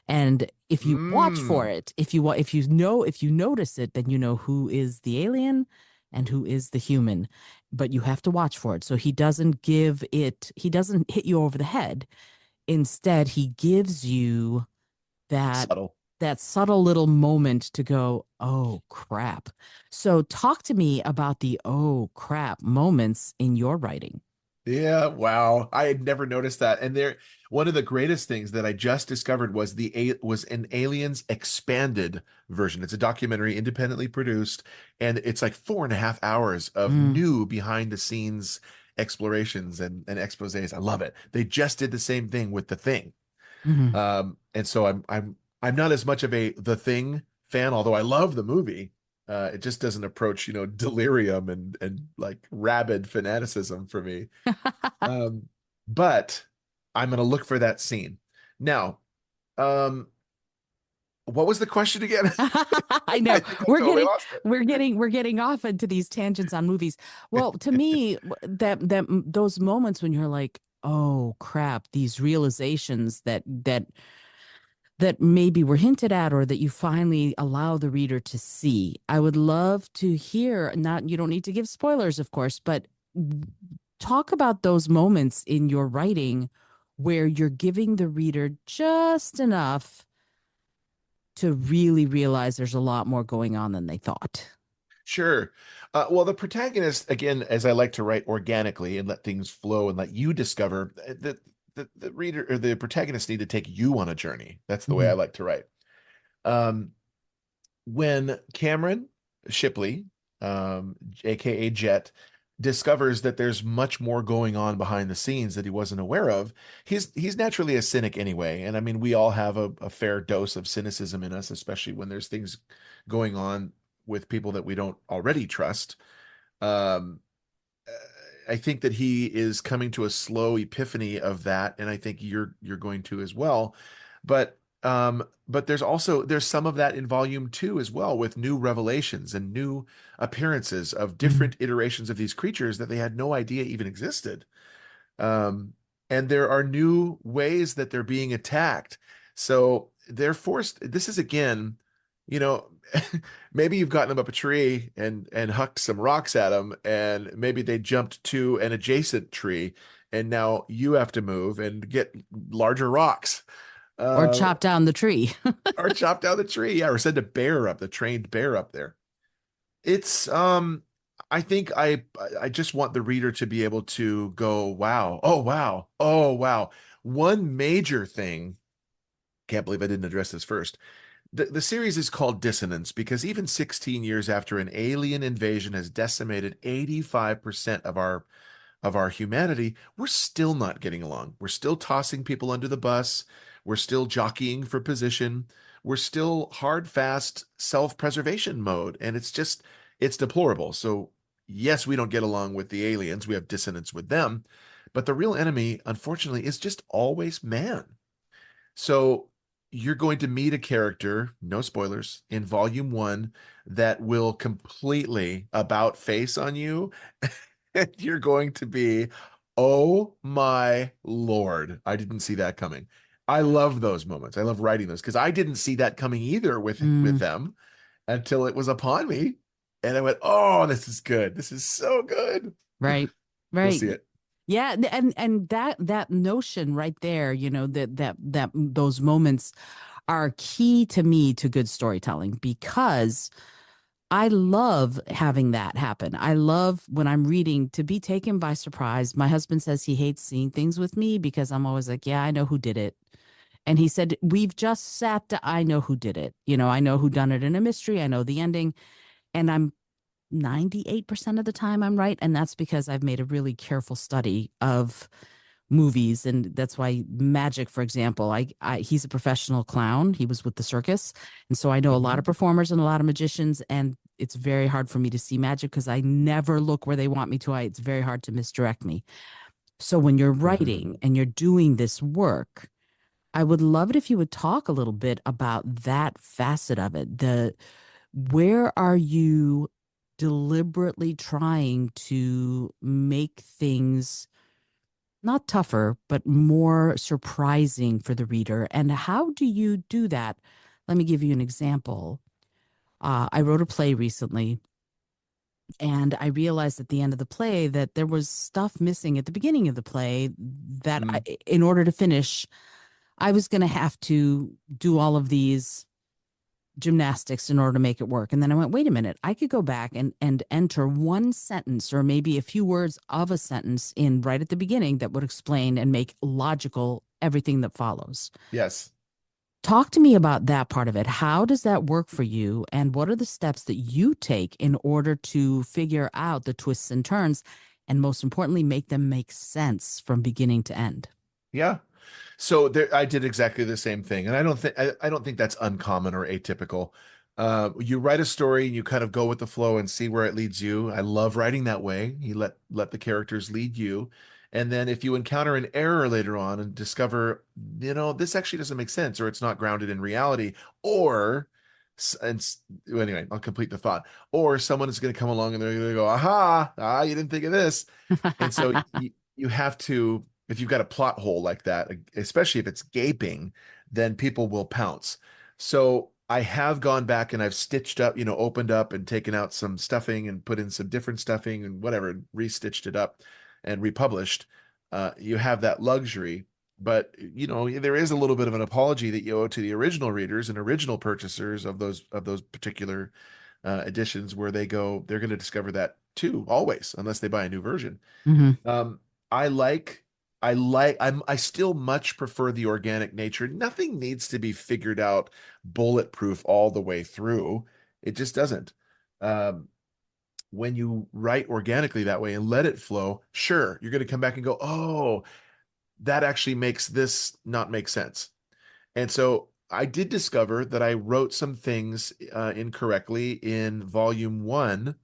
And if you watch for Mm. it, if you notice it, then you know who is the alien and who is the human. But you have to watch for it. So he doesn't hit you over the head. Instead, he gives you that Subtle. subtle little moment to go, oh crap. So talk to me about the oh crap moments in your writing. Yeah, wow. I had never noticed that. And there, one of the greatest things that I just discovered was was an Aliens expanded version. It's a documentary independently produced, and it's like 4.5 hours of Mm, new behind the scenes explorations and exposés. I love it. They just did the same thing with The Thing. mhm. And so I'm not as much of a The Thing fan, although I love the movie. It just doesn't approach, delirium and like rabid fanaticism for me. Um, but I'm gonna look for that scene. Now, um, what was the question again? I I know think I totally lost it. we're getting off into these tangents on movies. Well, to me, those moments when you're like, oh crap, these realizations that maybe were hinted at or that you finally allow the reader to see. I would love to hear, not you don't need to give spoilers, of course, but talk about those moments in your writing where you're giving the reader just enough to really realize there's a lot more going on than they thought. Sure. Well, the protagonist, again, as I like to write organically and let things flow and let you discover that the reader or the protagonist need to take you on a journey. That's the way I Mhm. like to write. Um, when Cameron Shipley, aka Jet, discovers that there's much more going on behind the scenes that he wasn't aware of, he's naturally a cynic anyway. And I mean, we all have a fair dose of cynicism in us, especially when there's things going on with people that we don't already trust. Um, I think that he is coming to a slow epiphany of that, and I think you're going to as well. But there's some of that in volume two as well, with new revelations and new appearances of Mhm. different iterations of these creatures that they had no idea even existed. Um, and there are new ways that they're being attacked. So they're forced. This is again, you know, maybe you've gotten them up a tree and hucked some rocks at them, and maybe they jumped to an adjacent tree, and now you have to move and get larger rocks. Or Uh, chop down the tree. or chop down the tree. Yeah, or send a bear up, the trained bear up there. It's I think I just want the reader to be able to go, wow, oh wow, oh wow. One major thing, can't believe I didn't address this first. The series is called Dissonance because even 16 years after an alien invasion has decimated 85% of our humanity, we're still not getting along. We're still tossing people under the bus. We're still jockeying for position. We're still hard, fast self-preservation mode. And it's deplorable. So, yes, we don't get along with the aliens. We have dissonance with them. But the real enemy, unfortunately, is just always man. So, you're going to meet a character, no spoilers, in volume one that will completely about face on you and you're going to be, oh my Lord, I didn't see that coming. I love those moments. I love writing those because I didn't see that coming either with Mm, them until it was upon me. And I went, oh, this is good. This is so good. right. You'll Right. see it. Yeah, and that notion right there, that those moments are key to me to good storytelling because I love having that happen. I love when I'm reading to be taken by surprise. My husband says he hates seeing things with me because I'm always like, yeah, I know who did it. And he said, we've just sat to, I know who did it. I know who done it in a mystery. I know the ending. And I'm 98% of the time I'm right. And that's because I've made a really careful study of movies. And that's why Magic, for example, he's a professional clown. He was with the circus. And so I know a lot of Mhm. performers and a lot of magicians. And it's very hard for me to see magic because I never look where they want me to. It's very hard to misdirect me. So when you're writing and you're doing this work, I would love it if you would talk a little bit about that facet of it. Where are you deliberately trying to make things not tougher, but more surprising for the reader? And how do you do that? Let me give you an example. I wrote a play recently, and I realized at the end of the play that there was stuff missing at the beginning of the play that Mm. in order to finish, I was going to have to do all of these gymnastics in order to make it work. And then I went, wait a minute, I could go back and enter one sentence or maybe a few words of a sentence in right at the beginning that would explain and make logical everything that follows. Yes. Talk to me about that part of it. How does that work for you? And what are the steps that you take in order to figure out the twists and turns? And most importantly, make them make sense from beginning to end. Yeah. So there, I did exactly the same thing, and I don't think that's uncommon or atypical. You write a story and you kind of go with the flow and see where it leads you. I love writing that way. You let the characters lead you, and then if you encounter an error later on and discover, this actually doesn't make sense, or it's not grounded in reality, or well, anyway, I'll complete the thought. Or someone is going to come along and they're going to go, "Aha! You didn't think of this." And so you have to, if you've got a plot hole like that, especially if it's gaping, then people will pounce. So I have gone back and I've stitched up, opened up and taken out some stuffing and put in some different stuffing and whatever, restitched it up and republished. You have that luxury, but there is a little bit of an apology that you owe to the original readers and original purchasers of those particular editions, where they're going to discover that too, always, unless they buy a new version. Mm-hmm. Um, I like, I still much prefer the organic nature. Nothing needs to be figured out bulletproof all the way through. It just doesn't. Um, when you write organically that way and let it flow, sure, you're going to come back and go, oh, that actually makes this not make sense. And so I did discover that I wrote some things incorrectly in volume one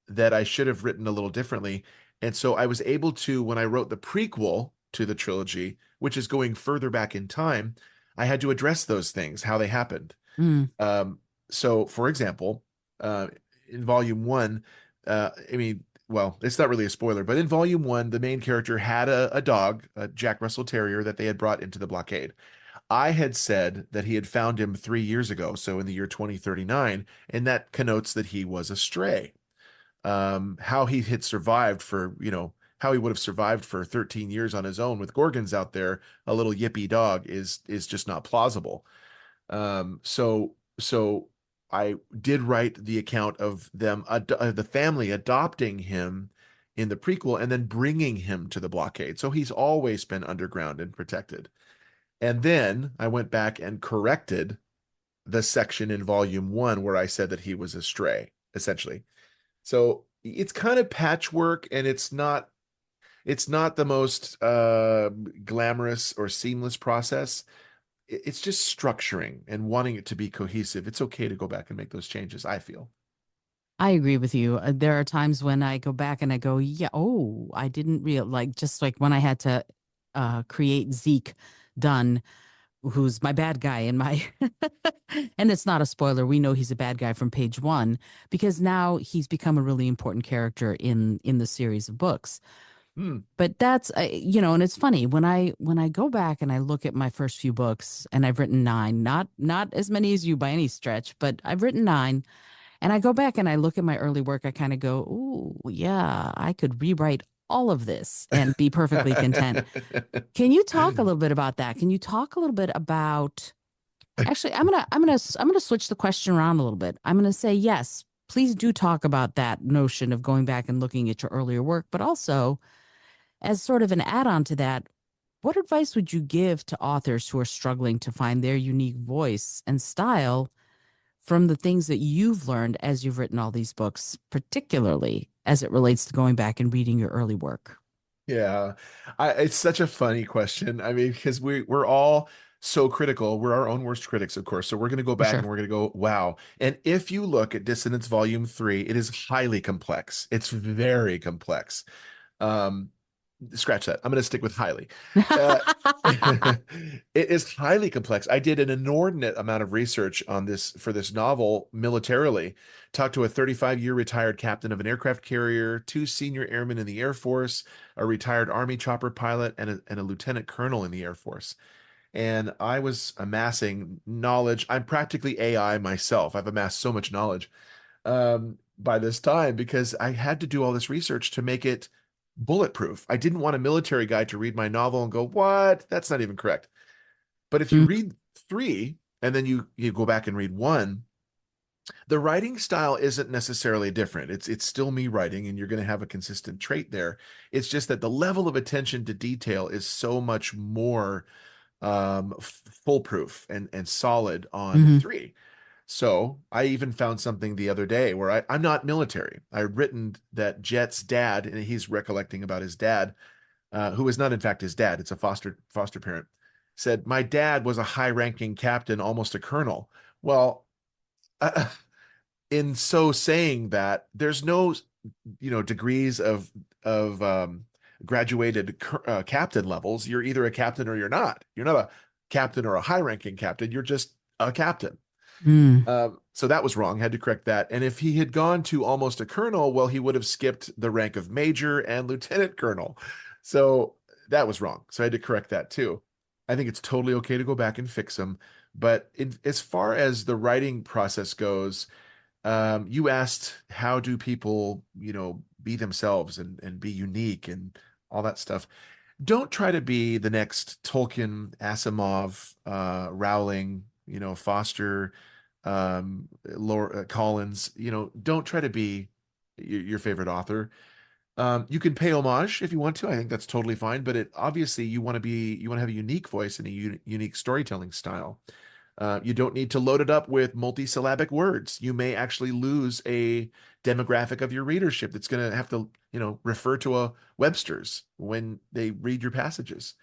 that I should have written a little differently. And so I was able to, when I wrote the prequel to the trilogy, which is going further back in time, I had to address those things, how they happened. Mm. Um, so, for example, uh, in volume one, I mean, well, it's not really a spoiler, but in volume one, the main character had a dog, a Jack Russell Terrier, that they had brought into the blockade. I had said that he had found him 3 years ago, so in the year 2039, and that connotes that he was a stray. How he had survived for, how he would have survived for 13 years on his own with Gorgons out there, a little yippy dog, is just not plausible. So I did write the account of the family adopting him in the prequel and then bringing him to the blockade. So he's always been underground and protected. And then I went back and corrected the section in volume one where I said that he was a stray, essentially. So it's kind of patchwork, and it's not the most glamorous or seamless process. It's just structuring and wanting it to be cohesive. It's okay to go back and make those changes, I feel. I agree with you. There are times when I go back and I go, yeah, oh, I didn't real like just like when I had to create Zeke Dunn, who's my bad guy in my and it's not a spoiler. We know he's a bad guy from page one because now he's become a really important character in the series of books. Hmm. But that's and it's funny when I go back and I look at my first few books, and I've written nine, not as many as you by any stretch, but I've written nine. And I go back and I look at my early work, I kind of go, "Ooh, yeah, I could rewrite all of this and be perfectly content." Can you talk a little bit about that? Can you talk a little bit about Actually, I'm gonna switch the question around a little bit. I'm gonna say yes, please do talk about that notion of going back and looking at your earlier work, but also as sort of an add-on to that, What advice would you give to authors who are struggling to find their unique voice and style from the things that you've learned as you've written all these books, particularly as it relates to going back and reading your early work? Yeah, it's such a funny question. I mean, because we're all so critical. We're our own worst critics, of course. So we're going to go For back sure. and we're going to go, wow. And if you look at Dissonance Volume 3, it is highly complex. It's very complex. Um, Scratch that. I'm going to stick with highly. Uh, it is highly complex. I did an inordinate amount of research on this for this novel militarily. Talked to a 35-year retired captain of an aircraft carrier, two senior airmen in the Air Force, a retired Army chopper pilot, and a lieutenant colonel in the Air Force. And I was amassing knowledge. I'm practically AI myself. I've amassed so much knowledge by this time because I had to do all this research to make it bulletproof. I didn't want a military guy to read my novel and go, "What? That's not even correct." But if you Mm, read three and then you go back and read one, the writing style isn't necessarily different. It's still me writing, and you're going to have a consistent trait there. It's just that the level of attention to detail is so much more foolproof and solid on hmm three. So I even found something the other day where I'm not military. I had written that Jet's dad, and he's recollecting about his dad, who is not in fact his dad. It's a foster parent. Said my dad was a high-ranking captain, almost a colonel. Well, uh, in so saying that, there's no degrees of graduated captain levels. You're either a captain or you're not. You're not a captain or a high-ranking captain. You're just a captain. mm, So that was wrong. Had to correct that. And if he had gone to almost a colonel, well, he would have skipped the rank of major and lieutenant colonel. So that was wrong. So I had to correct that too. I think it's totally okay to go back and fix them. But as far as the writing process goes, you asked how do people, be themselves and be unique and all that stuff. Don't try to be the next Tolkien, Asimov, Rowling, Foster, Laura Collins. Don't try to be your favorite author. You can pay homage if you want to. I think that's totally fine. But obviously you want to have a unique voice and a unique storytelling style. You don't need to load it up with multisyllabic words. You may actually lose a demographic of your readership that's going to have to, refer to a Webster's when they read your passages.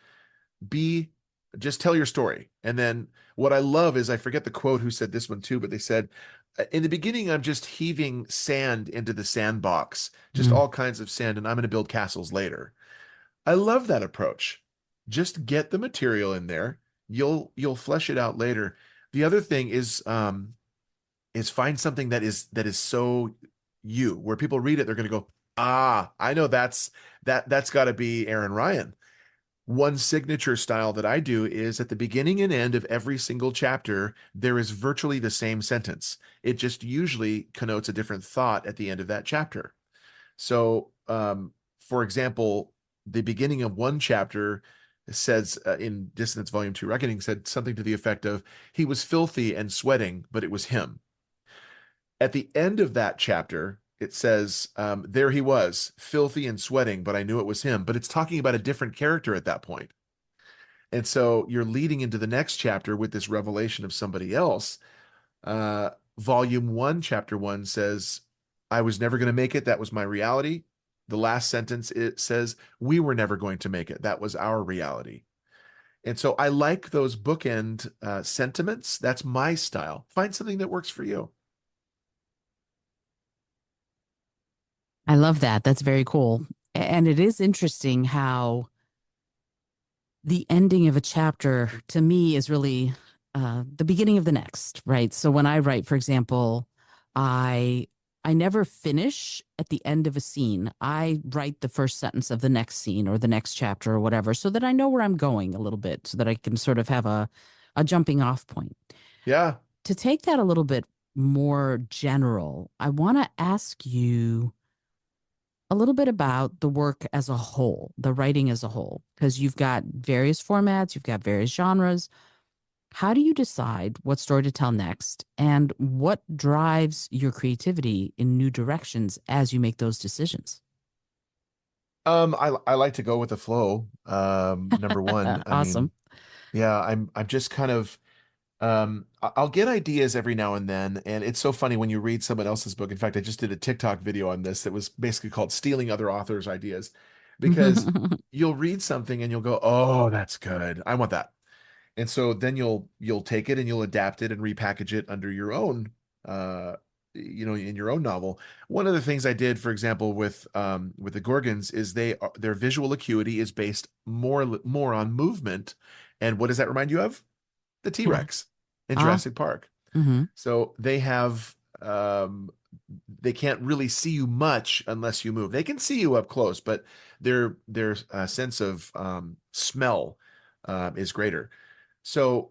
Be Just tell your story. And then what I love is I forget the quote who said this one too, but they said, in the beginning, I'm just heaving sand into the sandbox, just mm. all kinds of sand, and I'm going to build castles later. I love that approach. Just get the material in there. You'll flesh it out later. The other thing is find something that is so you, where people read it, they're going to go, ah, I know that's got to be Aaron Ryan. One signature style that I do is at the beginning and end of every single chapter, there is virtually the same sentence. It just usually connotes a different thought at the end of that chapter. So, for example, the beginning of one chapter says in Dissonance Volume 2 Reckoning said something to the effect of, he was filthy and sweating, but it was him. At the end of that chapter, it says, there he was, filthy and sweating, but I knew it was him. But it's talking about a different character at that point. And so you're leading into the next chapter with this revelation of somebody else. Uh, Volume 1, Chapter 1 says, I was never going to make it. That was my reality. The last sentence, it says, we were never going to make it. That was our reality. And so I like those bookend sentiments. That's my style. Find something that works for you. I love that. That's very cool. And it is interesting how the ending of a chapter to me is really the beginning of the next, right? So when I write, for example, I I never finish at the end of a scene. I write the first sentence of the next scene or the next chapter or whatever, so that I know where I'm going a little bit, so that I can sort of have a jumping off point. Yeah. To take that a little bit more general, I want to ask you a little bit about the work as a whole, the writing as a whole, because you've got various formats, you've got various genres. How do you decide what story to tell next, and what drives your creativity in new directions as you make those decisions? I like to go with the flow. Number one, I Awesome. mean, yeah, I'm just kind of I'll get ideas every now and then, and it's so funny when you read someone else's book. In fact, I just did a TikTok video on this that was basically called stealing other authors' ideas, because you'll read something and you'll go, "Oh, that's good. I want that." And so then you'll take it and you'll adapt it and repackage it under your own uh in your own novel. One of the things I did, for example, with the Gorgons is their visual acuity is based more on movement. And what does that remind you of? The Yeah. T-Rex in Ah. Jurassic Park. Hmm. So they can't really see you much unless you move. They can see you up close, but their sense of smell is greater. So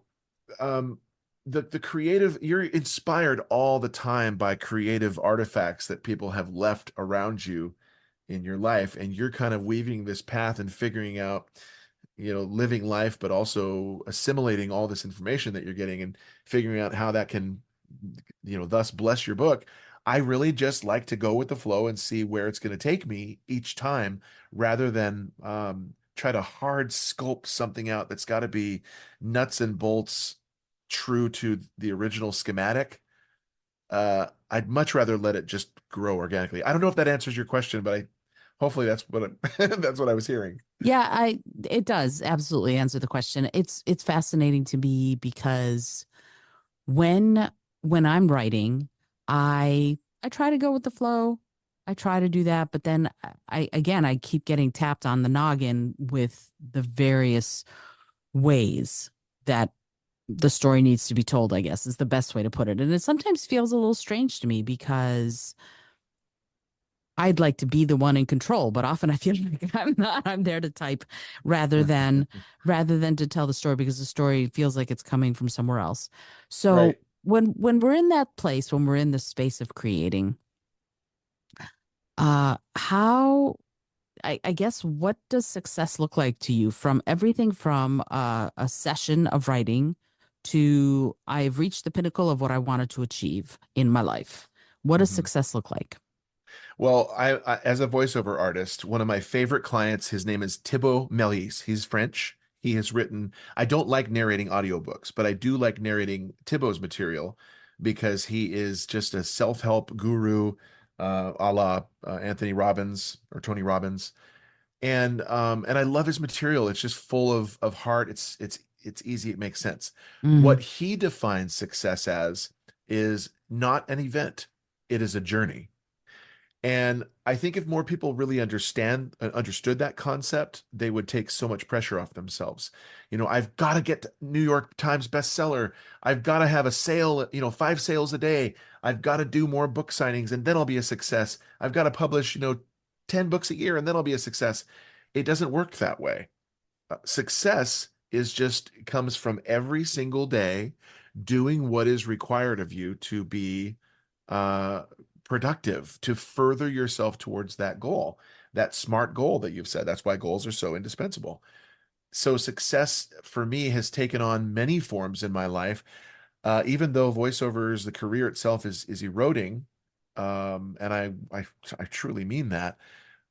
um, the creative, you're inspired all the time by creative artifacts that people have left around you in your life, and you're kind of weaving this path and figuring out, living life, but also assimilating all this information that you're getting and figuring out how that can, thus bless your book. I really just like to go with the flow and see where it's going to take me each time, rather than try to hard sculpt something out that's got to be nuts and bolts true to the original schematic. I'd much rather let it just grow organically. I don't know if that answers your question, but hopefully that's that's what I was hearing. Yeah, it does absolutely answer the question. It's fascinating to me because when when I'm writing, I try to go with the flow. I try to do that, but then I keep getting tapped on the noggin with the various ways that the story needs to be told, I guess is the best way to put it. And it sometimes feels a little strange to me because I'd like to be the one in control, but often I feel like I'm not. I'm there to type rather than to tell the story because the story feels like it's coming from somewhere else. So Right. when we're in that place, when we're in the space of creating, how I guess what does success look like to you from everything from a session of writing to I've reached the pinnacle of what I wanted to achieve in my life? What does Mhm. success look like? Well, as a voiceover artist, one of my favorite clients, his name is Thibaut Melis. He's French. He has written, I don't like narrating audiobooks, but I do like narrating Thibaut's material because he is just a self-help guru, a la Anthony Robbins or Tony Robbins. And I love his material. It's just full of heart. It's easy, it makes sense. Mm-hmm. What he defines success as is not an event, it is a journey. And I think if more people really understood that concept, they would take so much pressure off themselves. I've got to get to New York Times bestseller. I've got to have a sale, 5 sales a day. I've got to do more book signings and then I'll be a success. I've got to publish, 10 books a year and then I'll be a success. It doesn't work that way. Success is just comes from every single day doing what is required of you to be uh, productive, to further yourself towards that goal, that smart goal that you've said. That's why goals are so indispensable. So success for me has taken on many forms in my life. Even though voiceovers, the career itself is eroding, and I truly mean that.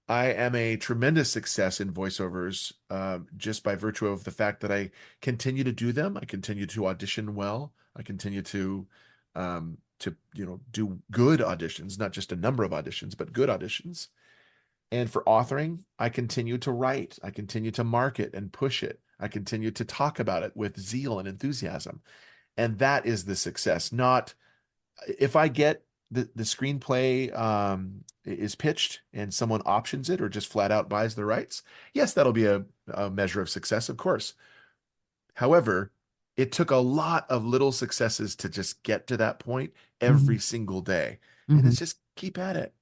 I am a tremendous success in voiceovers, just by virtue of the fact that I continue to do them. I continue to audition well. I continue to do good auditions, not just a number of auditions, but good auditions. And for authoring, I continue to write. I continue to market and push it. I continue to talk about it with zeal and enthusiasm. And that is the success, not if I get the screenplay is pitched and someone options it or just flat out buys the rights, yes, that'll be a measure of success, of course. However, it took a lot of little successes to just get to that point Mm-hmm. every single day. And Mm-hmm. it's just keep at it.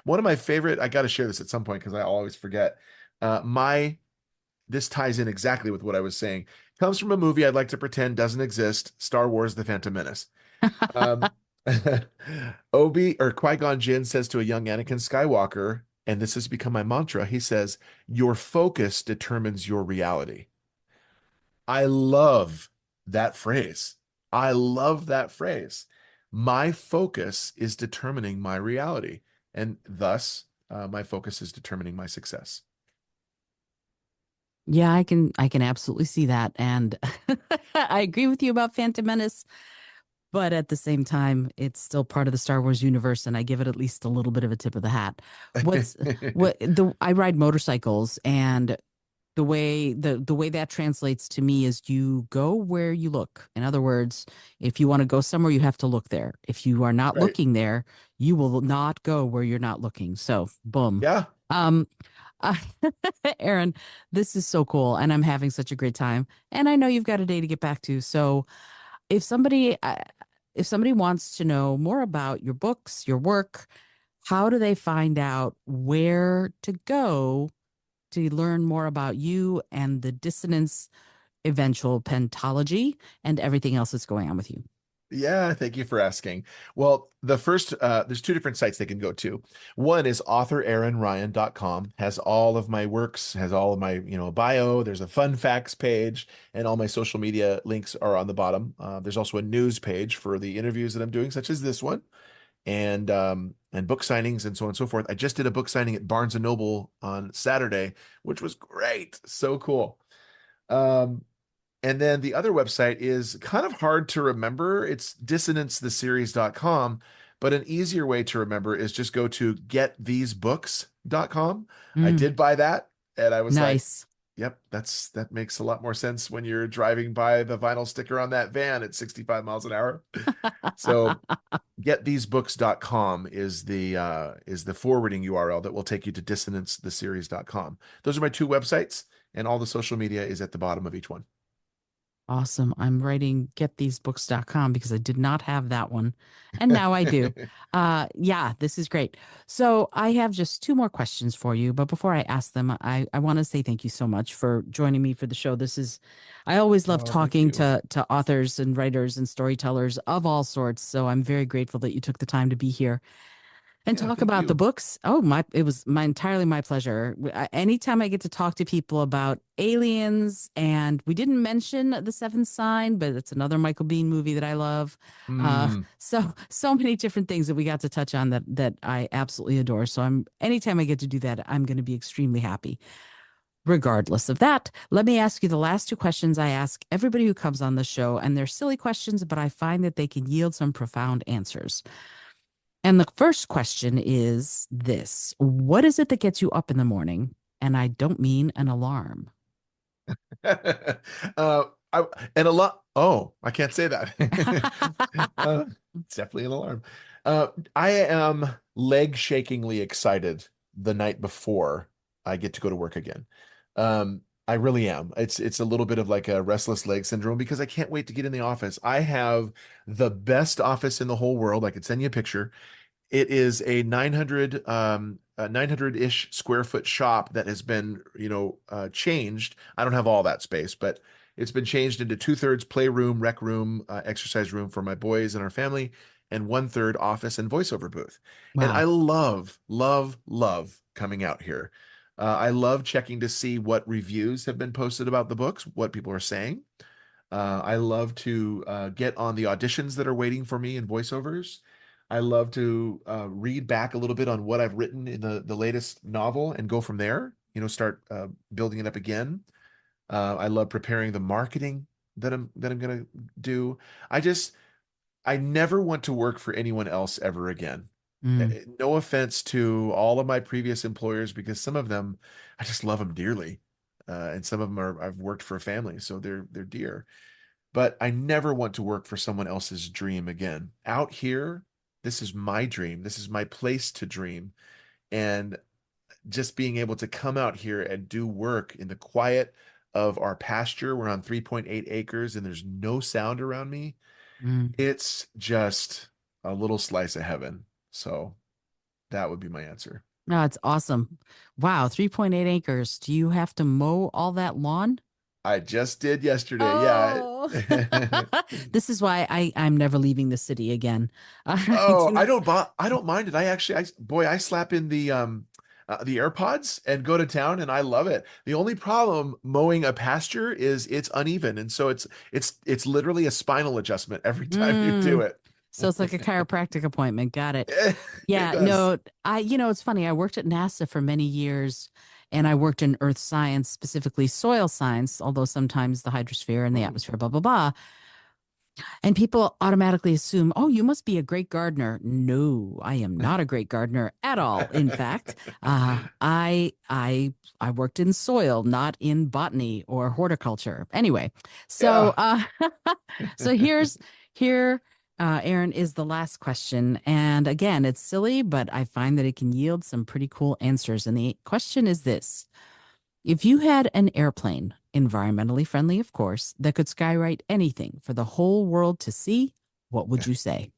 One of my favorite, I got to share this at some point because I always forget. My This ties in exactly with what I was saying. Comes from a movie I'd like to pretend doesn't exist, Star Wars: The Phantom Menace. Um, Obi or Qui-Gon Jinn says to a young Anakin Skywalker, and this has become my mantra, he says, "Your focus determines your reality." I love that phrase. I love that phrase. My focus is determining my reality, and thus, my focus is determining my success. Yeah, I can absolutely see that. And I agree with you about Phantom Menace, but at the same time, it's still part of the Star Wars universe, and I give it at least a little bit of a tip of the hat. What's what the I ride motorcycles, and the way that translates to me is you go where you look. In other words, if you want to go somewhere, you have to look there. If you are not Right. looking there, you will not go where you're not looking. So, boom. Yeah. Um, uh, Aaron, this is so cool, and I'm having such a great time. And I know you've got a day to get back to. So, if somebody uh, if somebody wants to know more about your books, your work, how do they find out where to go to learn more about you and the dissonance eventual pentology and everything else that's going on with you? Yeah, thank you for asking. Well, there's two different sites they can go to. One is authoraaronryan.com, has all of my works, has all of my, bio. There's a fun facts page, and all my social media links are on the bottom. There's also a news page for the interviews that I'm doing, such as this one, and book signings and so on and so forth. I just did a book signing at Barnes and Noble on Saturday, which was great. So cool. Um, and then the other website is kind of hard to remember. It's dissonancetheseries.com, but an easier way to remember is just go to getthesebooks.com. I Mm, did buy that, and I was like, nice. yep, that makes a lot more sense when you're driving by the vinyl sticker on that van at 65 miles an hour. So getthesebooks.com is the forwarding URL that will take you to dissonancetheseries.com. Those are my two websites, and all the social media is at the bottom of each one. Awesome. I'm writing getthesebooks.com because I did not have that one. And now I do. Yeah, this is great. So I have just two more questions for you. But before I ask them, I want to say thank you so much for joining me for the show. I always love Oh, thank talking you. to authors and writers and storytellers of all sorts. So I'm very grateful that you took the time to be here and Yeah, talk thank about the you. books. It was entirely my pleasure. Anytime I get to talk to people about aliens, and we didn't mention The Seventh Sign, but it's another Michael Biehn movie that I love. Hmm. So many different things that we got to touch on that I absolutely adore. So anytime I get to do that, I'm going to be extremely happy. Regardless of that, let me ask you the last two questions I ask everybody who comes on the show, and they're silly questions, but I find that they can yield some profound answers. And the first question is this: what is it that gets you up in the morning? And I don't mean an alarm. uh, I, and a lot. Oh, I can't say that. uh, it's definitely an alarm. I am leg shakingly excited the night before I get to go to work again. I really am. It's a little bit of like a restless leg syndrome because I can't wait to get in the office. I have the best office in the whole world. I could send you a picture. It is a 900-ish square foot shop that has been, changed. I don't have all that space, but it's been changed into two-thirds playroom, rec room, exercise room for my boys and our family, and one-third office and voiceover booth. And I Wow. love, love, love coming out here. I love checking to see what reviews have been posted about the books, what people are saying. I love to get on the auditions that are waiting for me in voiceovers. I love to read back a little bit on what I've written in the latest novel and go from there. Start building it up again. I love preparing the marketing that I'm gonna do. I just I never want to work for anyone else ever again. Mm, No offense to all of my previous employers, because some of them I just love them dearly, and some of them I've worked for a family, so they're dear, but I never want to work for someone else's dream again. Out here, this is my dream. This is my place to dream. And just being able to come out here and do work in the quiet of our pasture, we're on 3.8 acres and there's no sound around me. mm. It's just a little slice of heaven. So that would be my answer. No, it's awesome. Wow, 3.8 acres. Do you have to mow all that lawn? I just did yesterday. Yeah. Oh, this is why I'm never leaving the city again. I Oh, do not. I don't mind it. I slap in the AirPods and go to town and I love it. The only problem mowing a pasture is it's uneven, and so it's literally a spinal adjustment every time you do Mm. it. So it's like a chiropractic appointment. Got it. It Yeah, does. no, it's funny. I worked at NASA for many years, And I worked in earth science, specifically soil science, although sometimes the hydrosphere and the Ooh. atmosphere, blah, blah, blah. And people automatically assume, oh, you must be a great gardener. No, I am not a great gardener at all. In fact, I worked in soil, not in botany or horticulture. Anyway, so Yeah. so here, Aaron, is the last question. And again, it's silly, but I find that it can yield some pretty cool answers. And the question is this. If you had an airplane, environmentally friendly, of course, that could skywrite anything for the whole world to see, what would you say?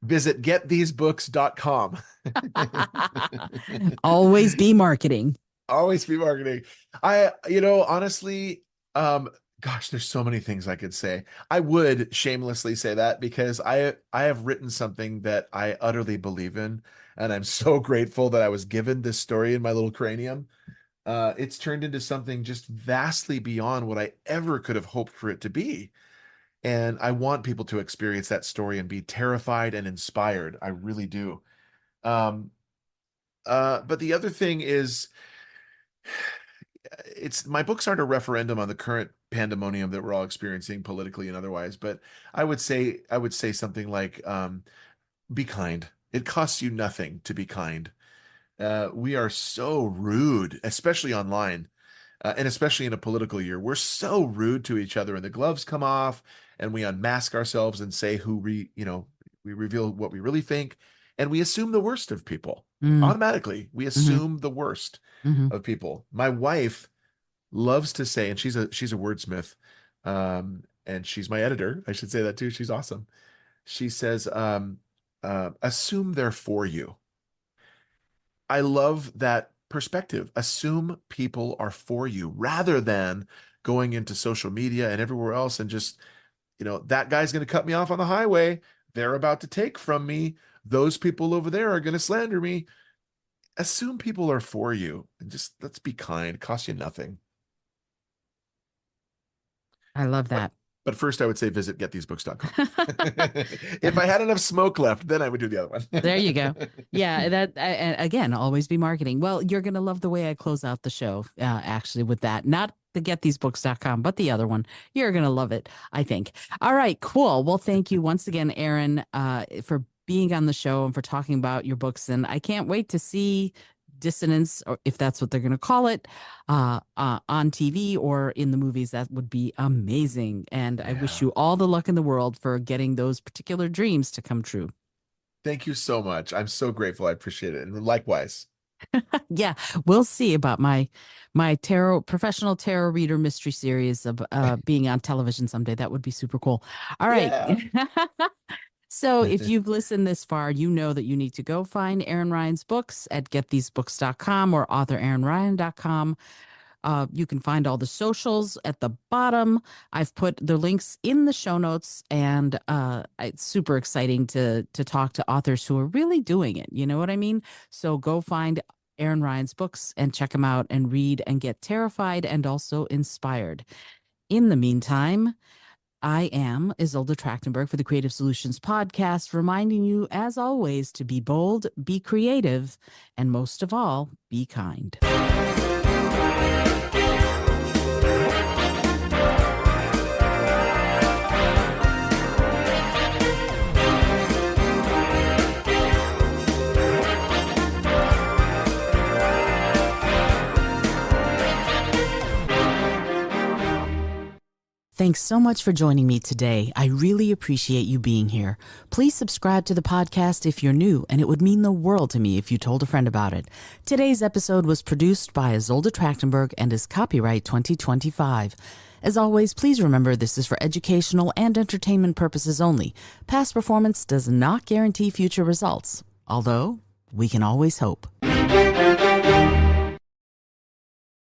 Visit getthesebooks.com. Always be marketing. Always be marketing. Honestly, um, gosh, there's so many things I could say. I would shamelessly say that because I have written something that I utterly believe in, and I'm so grateful that I was given this story in my little cranium. It's turned into something just vastly beyond what I ever could have hoped for it to be. And I want people to experience that story and be terrified and inspired. I really do. Um, but the other thing is, it's my books aren't a referendum on the current pandemonium that we're all experiencing politically and otherwise. But I would say something like, be kind. It costs you nothing to be kind. We are so rude, especially online, and especially in a political year. We're so rude to each other, and the gloves come off, and we unmask ourselves and say we reveal what we really think, and we assume the worst of people Mm, automatically. We hmm assume the worst hmm of people. My wife loves to say, and she's a wordsmith, and she's my editor. I should say that too. She's awesome. She says, assume they're for you. I love that perspective. Assume people are for you rather than going into social media and everywhere else and just, that guy's going to cut me off on the highway. They're about to take from me. Those people over there are going to slander me. Assume people are for you and just let's be kind. It costs you nothing. I love But that. but first I would say visit getthesebooks.com. If I had enough smoke left, then I would do the other There you go. one. Yeah, again, always be marketing. Well, you're going to love the way I close out the show, actually, with that. Not the getthesebooks.com, but the other one. You're going to love it, I think. All right, cool. Well, thank you once again, Aaron, for being on the show and for talking about your books. And I can't wait to see Dissonance, or if that's what they're going to call it, on TV or in the movies. That would be amazing. And I wish Yeah. you all the luck in the world for getting those particular dreams to come true. Thank you so much. I'm so grateful. I appreciate it. And likewise. Yeah, we'll see about my tarot professional tarot reader mystery series of being on television someday. That would be super cool. All right. Yeah. So if you've listened this far, you know that you need to go find Aaron Ryan's books at getthesebooks.com or authoraaronryan.com. You can find all the socials at the bottom. I've put the links in the show notes, and it's super exciting to talk to authors who are really doing it. You know what I mean? So go find Aaron Ryan's books and check them out and read and get terrified and also inspired. In the meantime, I am Isolde Trachtenberg for the Creative Solutions Podcast, reminding you, as always, to be bold, be creative, and most of all, be kind. Thanks so much for joining me today. I really appreciate you being here. Please subscribe to the podcast if you're new, and it would mean the world to me if you told a friend about it. Today's episode was produced by Isolde Trachtenberg and is copyright 2025. As always, please remember this is for educational and entertainment purposes only. Past performance does not guarantee future results, although we can always hope.